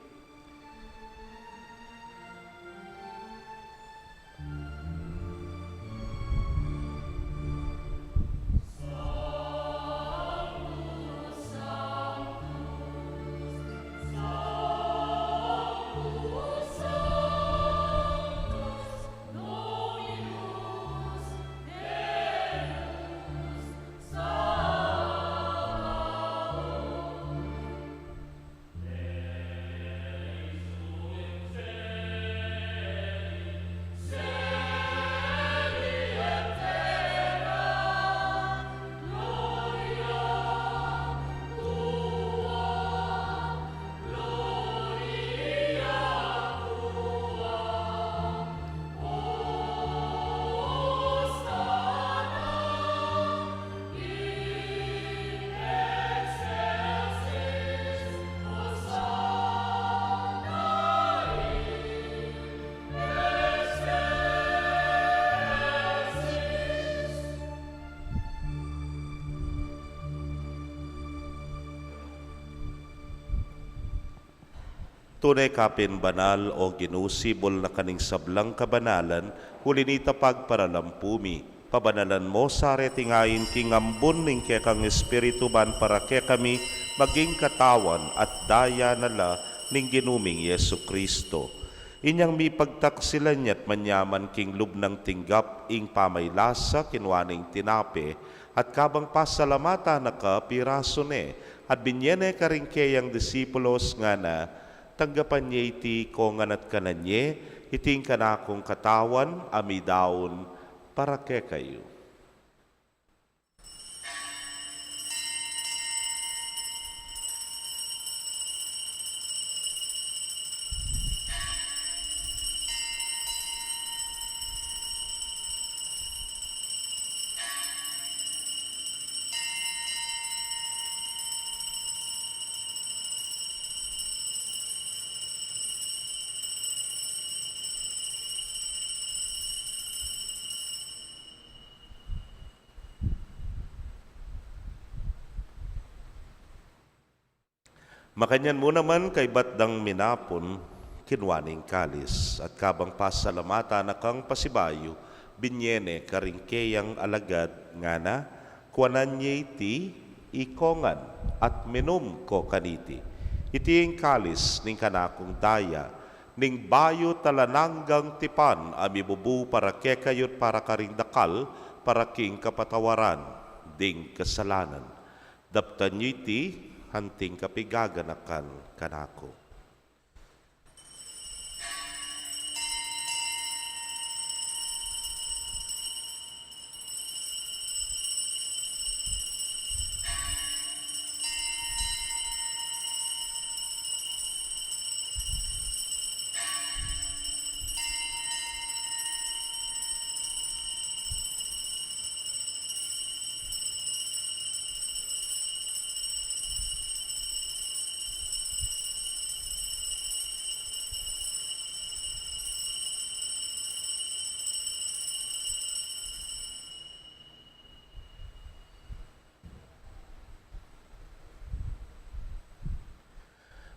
Speaker 6: Tunay kapin banal o ginusibol na kaning sablang kabanalan, huli ni tapag paralampumi. Pabanalan mo sa retingayin king ambon ning kekang espiritu ban para ke kami maging katawan at daya nala ning ginuming Yesu Kristo. Inyang mi pagtaksilan niya't manyaman king lubnang tinggap ing pamaylasa kinwaning tinape at kabang pasalamata na ka piraso ne at binyene karingkeyang disipulos nga na tanggapan niya iti kongan at kananye iting kanakong katawan amidaon para ke kayo. Makanyan mo naman kay batdang minapon, kinwaning kalis, at kabang pasalamata na kang pasibayo, binyene karingkeyang alagad nga na, kuanan niya iti, ikongan, at minum ko kaniti. Iti ang kalis ning kanakong daya, ning bayo talananggang tipan, amibubu para kekayot para karindakal, para king kapatawaran, ding kasalanan. Daptan niyo iti, hanting kapigaganakan kanako.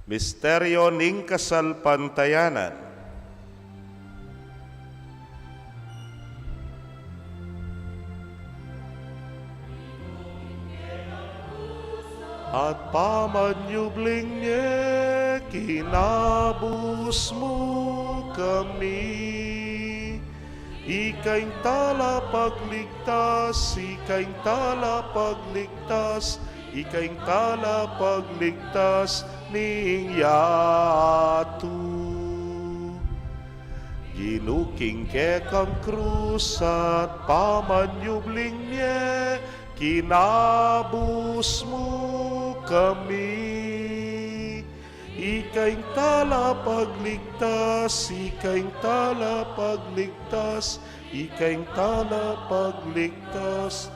Speaker 6: Misteryo ning kasalpantayanan. At pamanyubling niya, kinabus mo kami. Ikaing tala pagligtas, ikaing tala pagligtas, ikaing tala pagligtas, ning yatu. Ginuking ke kang krus at pamanyubling niya, kinabus mo kami. Ikaing tala pagligtas, ikaing tala pagligtas, ikaing tala pagligtas.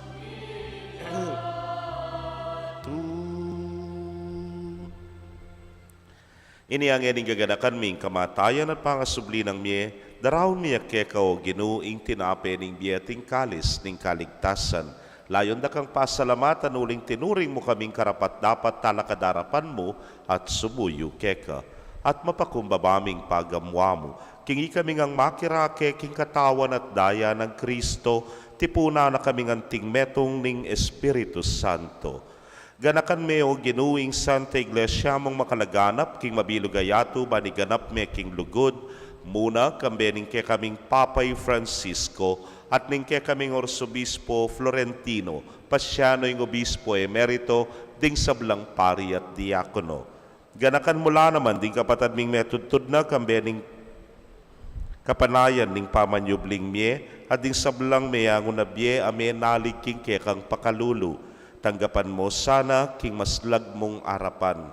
Speaker 6: Ini ang ining gaganakan ming kamatayan at pangasubli ng miye, daraon miya kekao ginuing tinape ning biyating kalis ning kaligtasan. Layon da kang pasalamatan uling tinuring mo kaming karapat dapat talakadarapan mo at sumuyo keka. At mapakumbabaming pagamwa mo. Kingi kaming ang makirake king katawan at daya ng Kristo, tipuna na kaming anting metong ning Espiritu Santo. Ganakan me o ginuing Santa Iglesia mong makalaganap king mabilugayato baniganap me king lugod muna kambening ke kaming Papay Francisco at ning ke kaming Orsobispo Florentino pasyano yung Obispo Emerito ding sablang pari at diakono. Ganakan mula naman ding kapatad ming metudtud na kambening kapanayan ning pamanyubling mie at ding sablang meyangon na bie ame naliking ke kang pakalulu. Tanggapan mo sana king maslag mong arapan.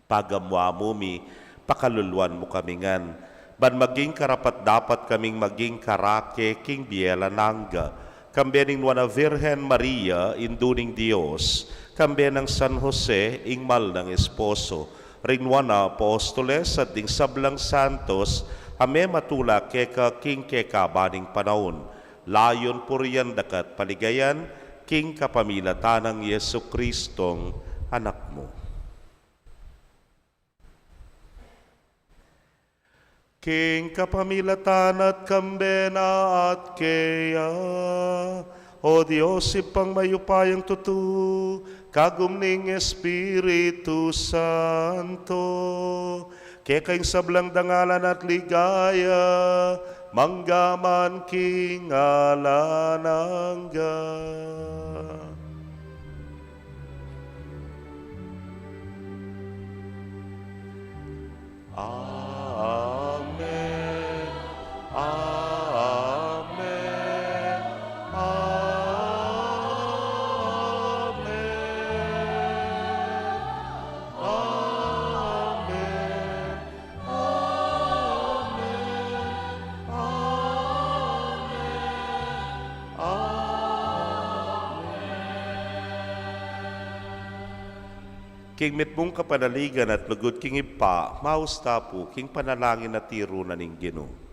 Speaker 6: Pagamwa mo mi, pakaluluan mo kamingan. Ban maging karapat dapat kaming maging karake king biela nangga. Kambening wana Virgen Maria, induning Dios. Kambenang San Jose, ingmal ng esposo. Rinwana apostoles at ding sablang santos, ame matula keka king keka baning panahon. Layon puriyan dakat paligayan, king kapamilatan ng Yesu Kristong anak mo. King kapamilatan at kambena at kaya, o Diyos ipang mayupayang tutu, kagumning Espiritu Santo, kaya kayong sablang dangalan at ligaya, manggaman king alanangga. Amen. Amen. Amen. Amen. King mitmong kapanaligan at lugod king ipa, mausta po, king panalangin na tiro na ning Ginoo.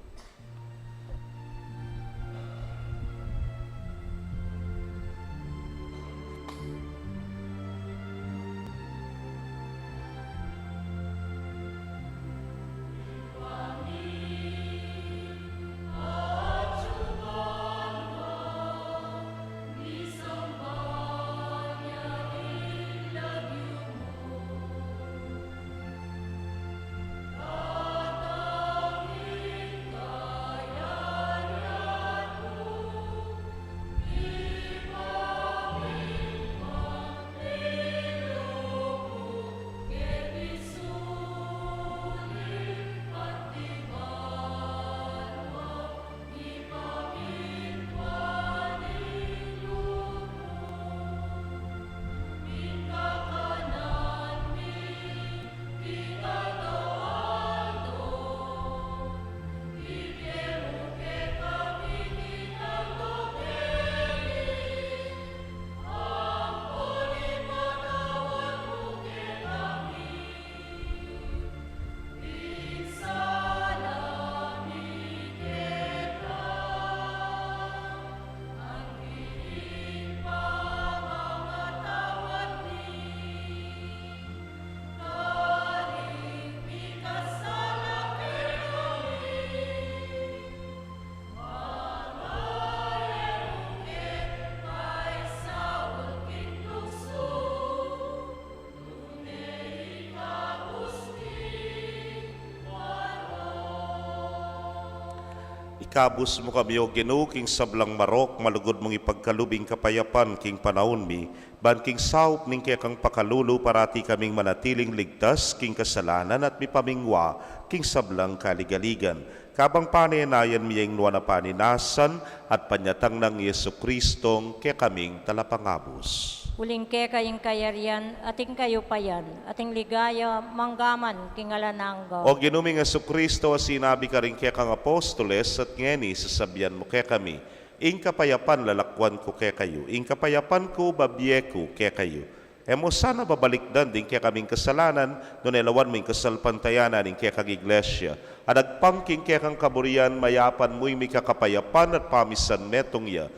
Speaker 6: Ikabus mo kami o Ginoo king sablang marok, malugod mong ipagkalubing kapayapan king panahon mi, ban king saup ning kaya kang pakalulu parati kaming manatiling ligtas king kasalanan at mipamingwa king sablang kaligaligan. Kabang paninayan miyeng nuwa na paninasan at panyatang ng Yesu Kristong kaya kaming talapangabos.
Speaker 1: Uling ke kayong kayarian, ating kayo payan, ating ligaya, manggaman, kingalananggaw.
Speaker 6: O ginuming Yesu Kristo, sinabi ka rin kaya kang apostoles at ngeni sasabihan mo kaya kami, ing kapayapan lalakwan ko kaya kayo, ing kapayapan ko babye ko kaya kayo. Emo sana babalikdan din kaya kaming kasalanan, no nelawan mo yung kasalpantayanan din kaya kang iglesia. At agpangking kaya kang kaburian, mayapan mo'y may kakapayapan at pamisan metong ya.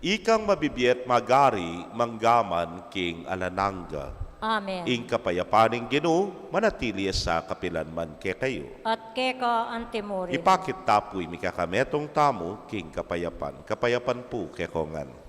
Speaker 6: Ikang mabibiyet magari manggaman king alanangga.
Speaker 1: Amen.
Speaker 6: Ing kapayapaning Ginoo manatili sa kapilanman kay kayo.
Speaker 1: At keka antimurin.
Speaker 6: Ipakit tapoy mi kakametong tamo king kapayapan. Kapayapan po kay kongan.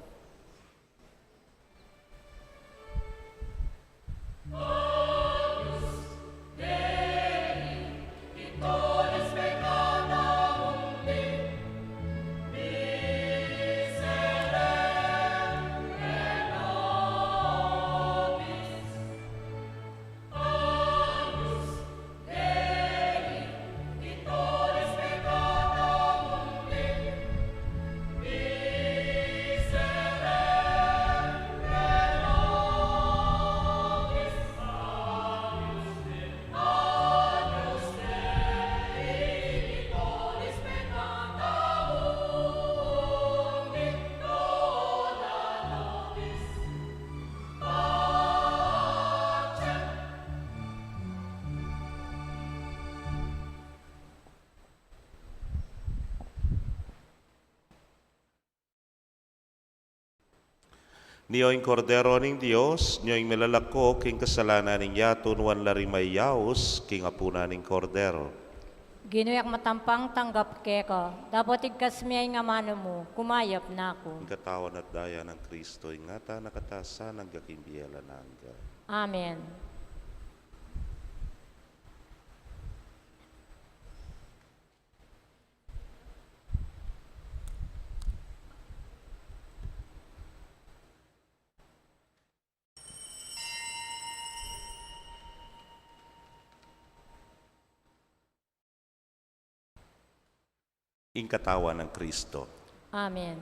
Speaker 6: Niyo'y kordero ning Diyos, niyo'y milalako king kasalanan ning yaton wan larimay yaos king apuna ning kordero.
Speaker 1: Ginuyak matampang tanggap keko, dapat igkas miyay nga mano mo, kumayap na ako.
Speaker 6: Ang katawan at daya ng Kristo, ingata nakatasa ng gakimbiyala nangga.
Speaker 1: Amen.
Speaker 6: Ing katawan ng Kristo.
Speaker 1: Amen.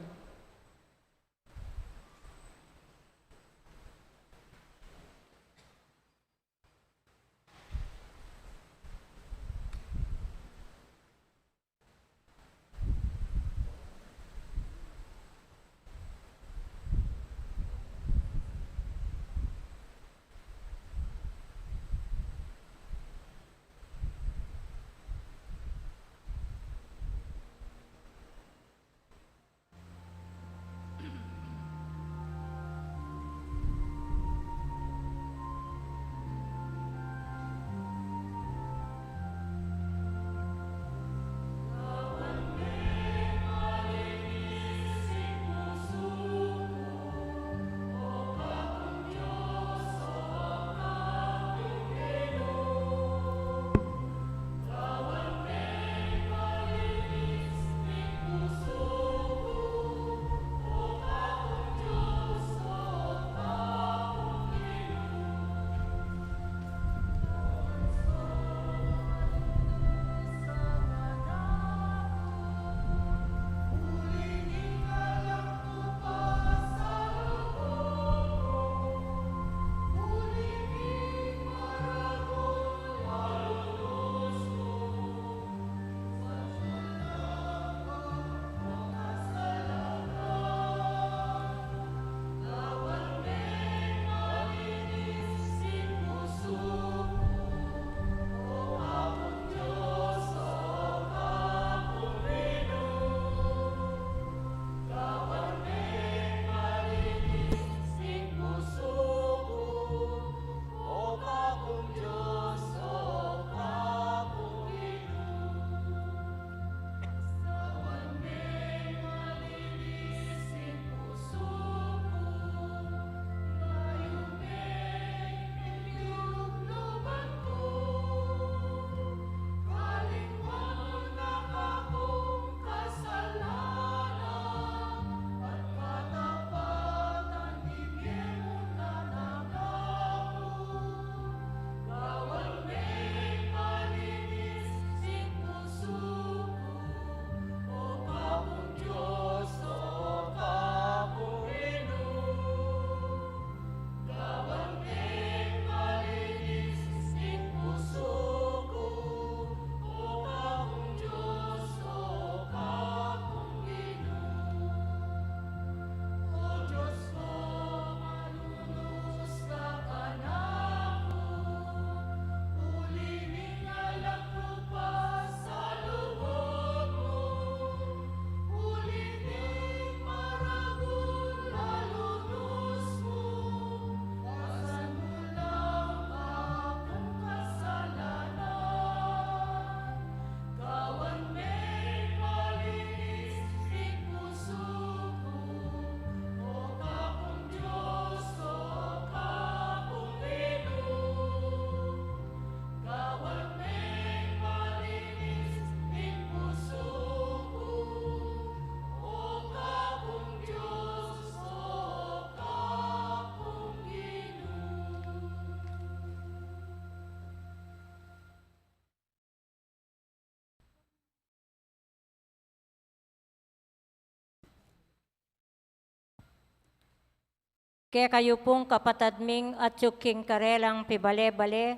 Speaker 1: Kaya kayo pong kapatadming at yuking karelang pibale-bale,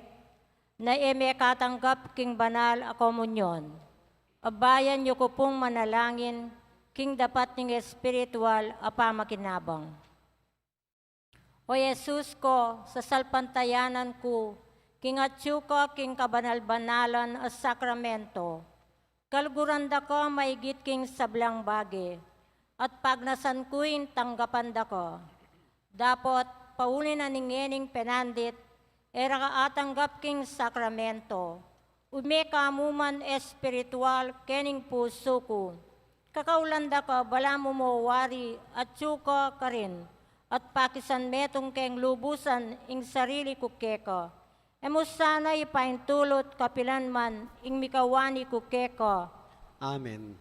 Speaker 1: na eme katanggap king banal a komunyon. Abayan niyo ko pong manalangin, king dapat ning espiritual a pamakinabang. O Jesus ko, sa salpantayanan ko, king atyu ko king kabanal-banalan a sakramento, kalguranda ko maigit king sablang bagi, at pagnasan ko'y tanggapan da ko. Dapat paulin na ningening penandit, era kaatanggap king sakramento, Umeka muman espiritual kening puso ko. Kakaulanda ka, bala mo wari at tsuka ka rin. At pakisan metong keng lubusan ing sarili ko keka. Emo sana ipaintulot kapilan man ing mikawani ko keka.
Speaker 4: Amen.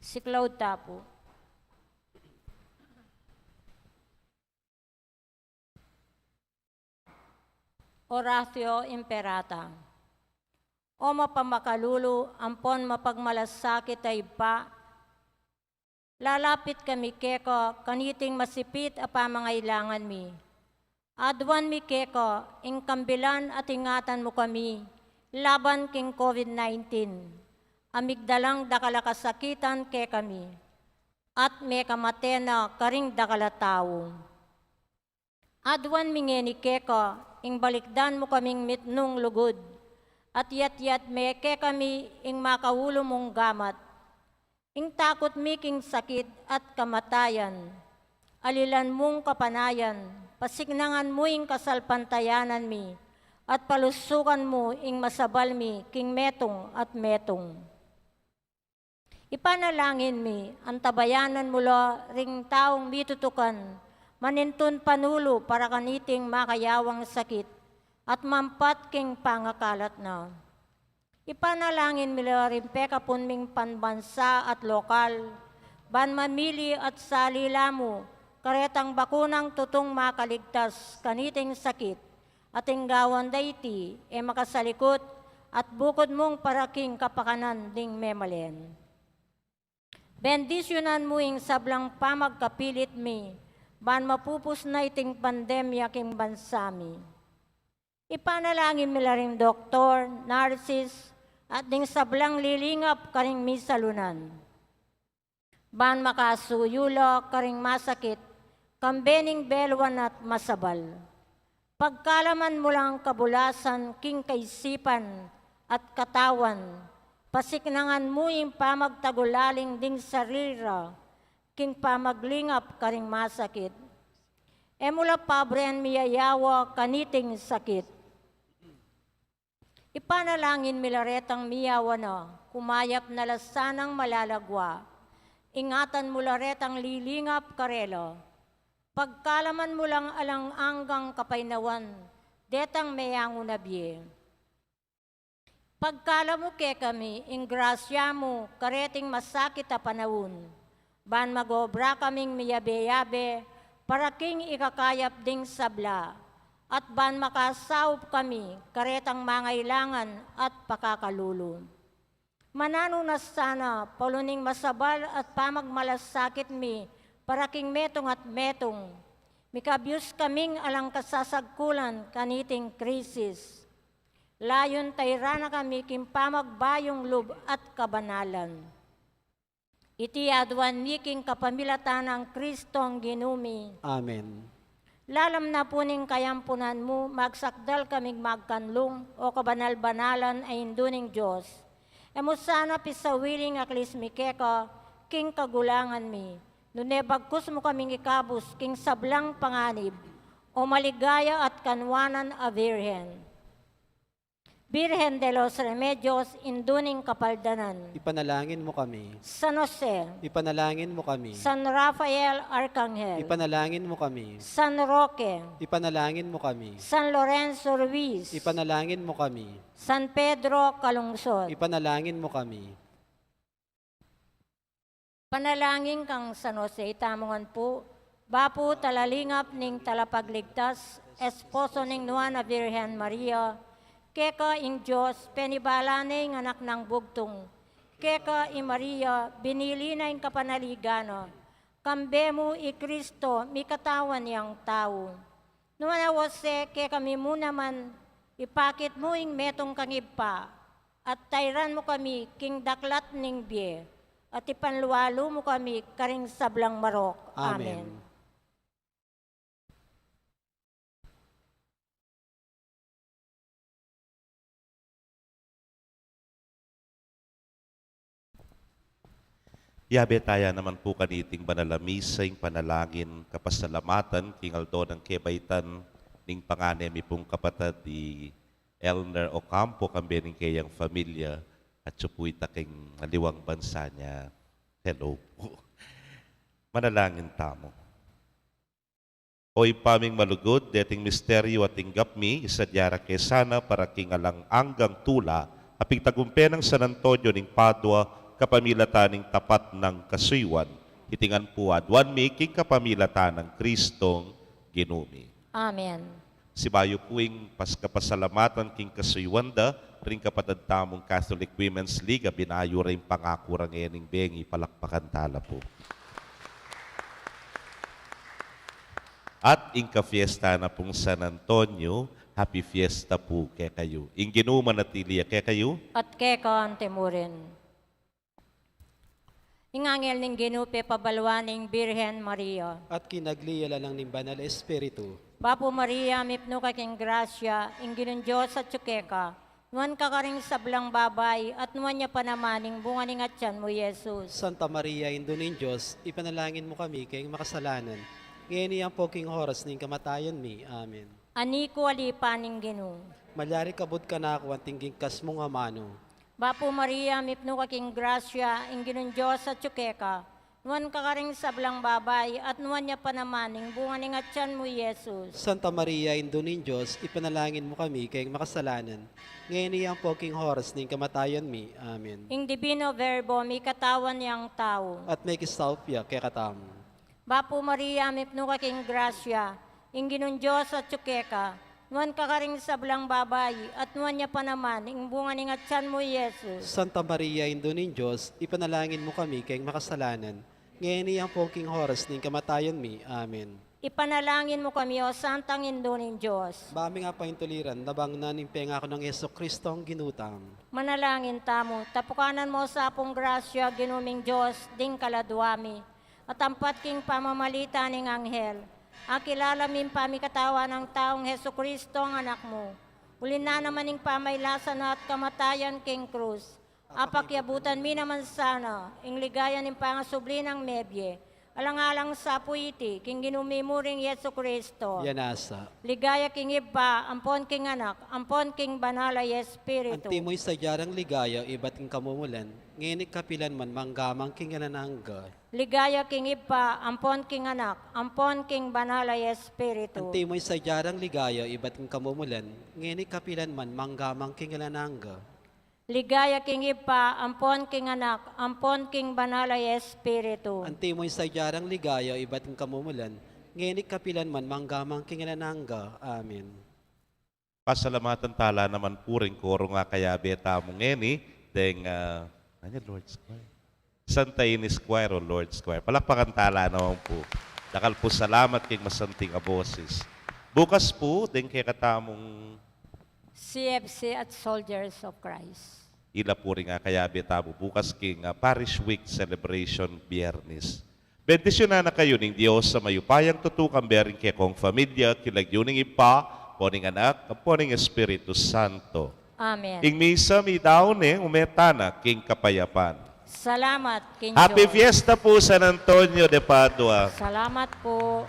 Speaker 1: Si Claude Tapo. Oratio Imperata. O mapamakalulu, ampon mapagmalasakit ay pa. Lalapit kami keko, kaniting masipit a pamangailangan mi. Adwan mi keko, ing kambilan at ingatan mo kami, laban king COVID-19. Amigdalang dakalakasakitan ke kami, at may kamatena karing dakalatao. Adwan mi ngeni keko, ing balikdan mo kaming mitnong lugod, at yat-yat meke kami ing makawulo mong gamat. Ing takot miking sakit at kamatayan, alilan mong kapanayan, pasignangan mo ing kasalpantayanan mi, at palusukan mo ing masabal mi king metong at metong. Ipanalangin mi, ang tabayanan mula ring taong mitutukan, manintun panulo para kaniting makayawang sakit, at mampat king pangakalat na. Ipanalangin mila rin pekapun ming panbansa at lokal, ban mamili at salila mo, karetang bakunang tutong makaligtas kaniting sakit, at inggawan dayti e makasalikot at bukod mong paraking kapakanan ding memalen. Bendisyonan mo ing sablang pamagkapilit mi, ban mapupus na iting pandemya king bansami. Ipanalangin mila ring doktor, nurses, at ding sablang lilingap karing misalunan. Ban makasuyulo karing masakit, kambening belwan at masabal. Pagkalaman mo lang kabulasan king kaisipan at katawan, pasiknangan mo yung pamagtagulaling ding sarira, king pamaglingap karing masakit. Emula pabren miyayawa kaniting sakit. Ipanalangin milaretang miyawa na, kumayap na lasanang malalagwa. Ingatan mo laretang lilingap karelo. Pagkalaman mo lang alang anggang kapainawan, detang mayango na biye. Pagkala mo ke kami, ing grasya mo, kareting masakit a panahon. Ban magobra kaming miyabe-yabe, para king ikakayap ding sabla. At ban makasaup kami, karetang mangailangan at pakakalulo. Manano na sana, paluning masabal at pamagmalasakit mi, para king metong at metong. Mikabyus kaming alang kasasagkulan kaniting krisis. Layon tayrana kami king pamagbayong lub at kabanalan. Iti adwan miking kapamilatan ng Kristong ginumi.
Speaker 4: Amen.
Speaker 1: Lalam na puning kayampunan mo, magsakdal kaming magkanlong o kabanal-banalan ay induning Diyos. Emo sana pisawiling aklis mi keka, king kagulangan mi. Nunebagkus mo kaming ikabus, king sablang panganib, o maligaya at kanwanan a Virhen. Virgen de los Remedios, induning kapaldanan.
Speaker 4: Ipanalangin mo kami.
Speaker 1: San Jose,
Speaker 4: Ipanalangin mo kami.
Speaker 1: San Rafael Arcangel,
Speaker 4: Ipanalangin mo kami.
Speaker 1: San Roque,
Speaker 4: Ipanalangin mo kami.
Speaker 1: San Lorenzo Ruiz,
Speaker 4: Ipanalangin mo kami.
Speaker 1: San Pedro Calungsod.
Speaker 4: Ipanalangin mo kami.
Speaker 1: Panalangin kang San Jose, itamongan po, bapo talalingap ning talapagligtas, esposo ning Nuana Virgen Maria, keka ing Diyos, penibalane ng anak ng bugtong, keka ing Maria, binili na ing kapanaligano, kambe mo i Kristo, mi katawan niyang tao. Nuana Jose, keka mi mo naman, ipakit mo ing metong kangipa, at tayran mo kami king daklat ning biye, at ipanluwalo mo kami karing sablang marok.
Speaker 4: Amen.
Speaker 1: Amen.
Speaker 6: Yabe taya naman po kaniting banalamisay panalangin kapasalamatan king aldo ng kebaitan ning panganemi pong kapatid di Elner Ocampo, kambening kayang familia, at supuy taking aliwang bansa niya. Hello po. Manalangin tamo. Oy paming malugod, deting misteryo at tinggap mi, isadyara kay sana para kingalang anggang tula, aping tagumpe ng San Antonio ning Padua, kapamilataning tapat ng kasuywan, itingan po adwan mi king kapamilatan ng Kristong ginumi.
Speaker 1: Amen.
Speaker 6: Si Bayo puing paskapasalamatan king kasuyawanda, ring kapatadtamong Catholic Women's League, binayo rin pangako rangening bengi, palakpakan tala po. At inka fiesta na pong San Antonio, happy fiesta po kay kayo. Inginuma na tiliya kay kayo,
Speaker 1: At kekon temurin. Ingangel ning ginupe pabalwaning Birhen Maria.
Speaker 4: At kinagliyala lang ng Banal Espiritu.
Speaker 1: Bapo Maria, mipno ka king grasya, inginun Diyos at tsukeka. Nuan ka karing sablang babay, at nuan niya pa namaning bunga ning atyan mo, Jesus.
Speaker 4: Santa Maria, Indo ng Diyos, ipanalangin mo kami kayong makasalanan. Ngayon iyang poking oras ng kamatayan mi. Amen.
Speaker 1: Aniko alipaning ginu.
Speaker 4: Malyari kabod ka na ako ang tingging kas mong amano.
Speaker 1: Bapo Maria, mipno ka king grasya, inginun Diyos at tsukeka. Nuan ka karing sablang babay, at nuan niya pa namaning bunga ning atyan mo, Jesus.
Speaker 4: Santa Maria, Indo ng Diyos, ipanalangin mo kami kayong makasalanan. Ngayon iyang poking oras ng kamatayan mi. Amen.
Speaker 1: Ing divino verbo, may katawan niyang tao.
Speaker 4: At may kistaupya kay katamo.
Speaker 1: Bapo Maria, mipno ka king grasya, inginun Diyos at tsukeka. Nuan ka karing sablang babay, at nuan niya pa naman, ing bunga ning atyan mo, Jesus.
Speaker 4: Santa Maria, Indo ng Diyos, ipanalangin mo kami kayong makasalanan. Ngayon iyang poking oras ng kamatayan mi. Amen.
Speaker 1: Ipanalangin mo kami, O Santang Indo ng Diyos.
Speaker 4: Bami nga pahintuliran, nabang nanimpenga ako ng Yeso Kristo ang ginutam.
Speaker 1: Manalangin tamo, tapukanan mo sa apong grasya, ginuming Diyos, ding kaladwami. At ampat king pamamalita ning anghel. Akilala min pamikatawa ng taong Heso Kristo ang anak mo. Ulin na naman ning pamaylasan at kamatayan king krus. Apakyabutan mi naman sana, ing ligayan ning pangasubli ng mebye. Alang-alang sa puiti, king ginumimuring Yeso Kristo.
Speaker 4: Yanasa.
Speaker 1: Ligaya king iba, ampon king anak, ampon king banalay espiritu.
Speaker 4: Antimoy sa jarang ligaya, iba't king kamumulan. Ngayon kapilan man, manggamang king ananangga.
Speaker 1: Ligaya king ipa, ampon king anak, ampon king banalay espiritu.
Speaker 4: Antimoy sa jarang ligaya, iba't king kamumulan. Ngayon kapilan man, manggamang king ananangga.
Speaker 1: Ligaya king ipa, ampon king anak, ampon king banalay espiritu.
Speaker 4: Antimoy sa jarang ligaya, iba't king kamumulan. Ngayon kapilan man, manggamang king ananangga. Amen.
Speaker 6: pasalamatan tala naman puring koro nga kaya beta mong ngeni, deng, Lord's Choir. Santa Ines Choir o Lord's Choir. Palakpakan tala naman po. Dakal po salamat kay masanting aboses. Bukas po, deng kay katamong
Speaker 1: CFC at Soldiers of Christ.
Speaker 6: ila po rin nga kaya betabo bukas king Parish Week Celebration Biyernes. Bendisyon na kayo ning Diyos sa mayupayang tutukang bering kay kong familia, kilagyuning ipa, poning anak, poning Espiritu Santo.
Speaker 1: Amen.
Speaker 6: Ing misa mi daw umetana king kapayapan.
Speaker 1: Salamat, King
Speaker 6: Happy
Speaker 1: George.
Speaker 6: Fiesta po San Antonio de Padua.
Speaker 1: Salamat po.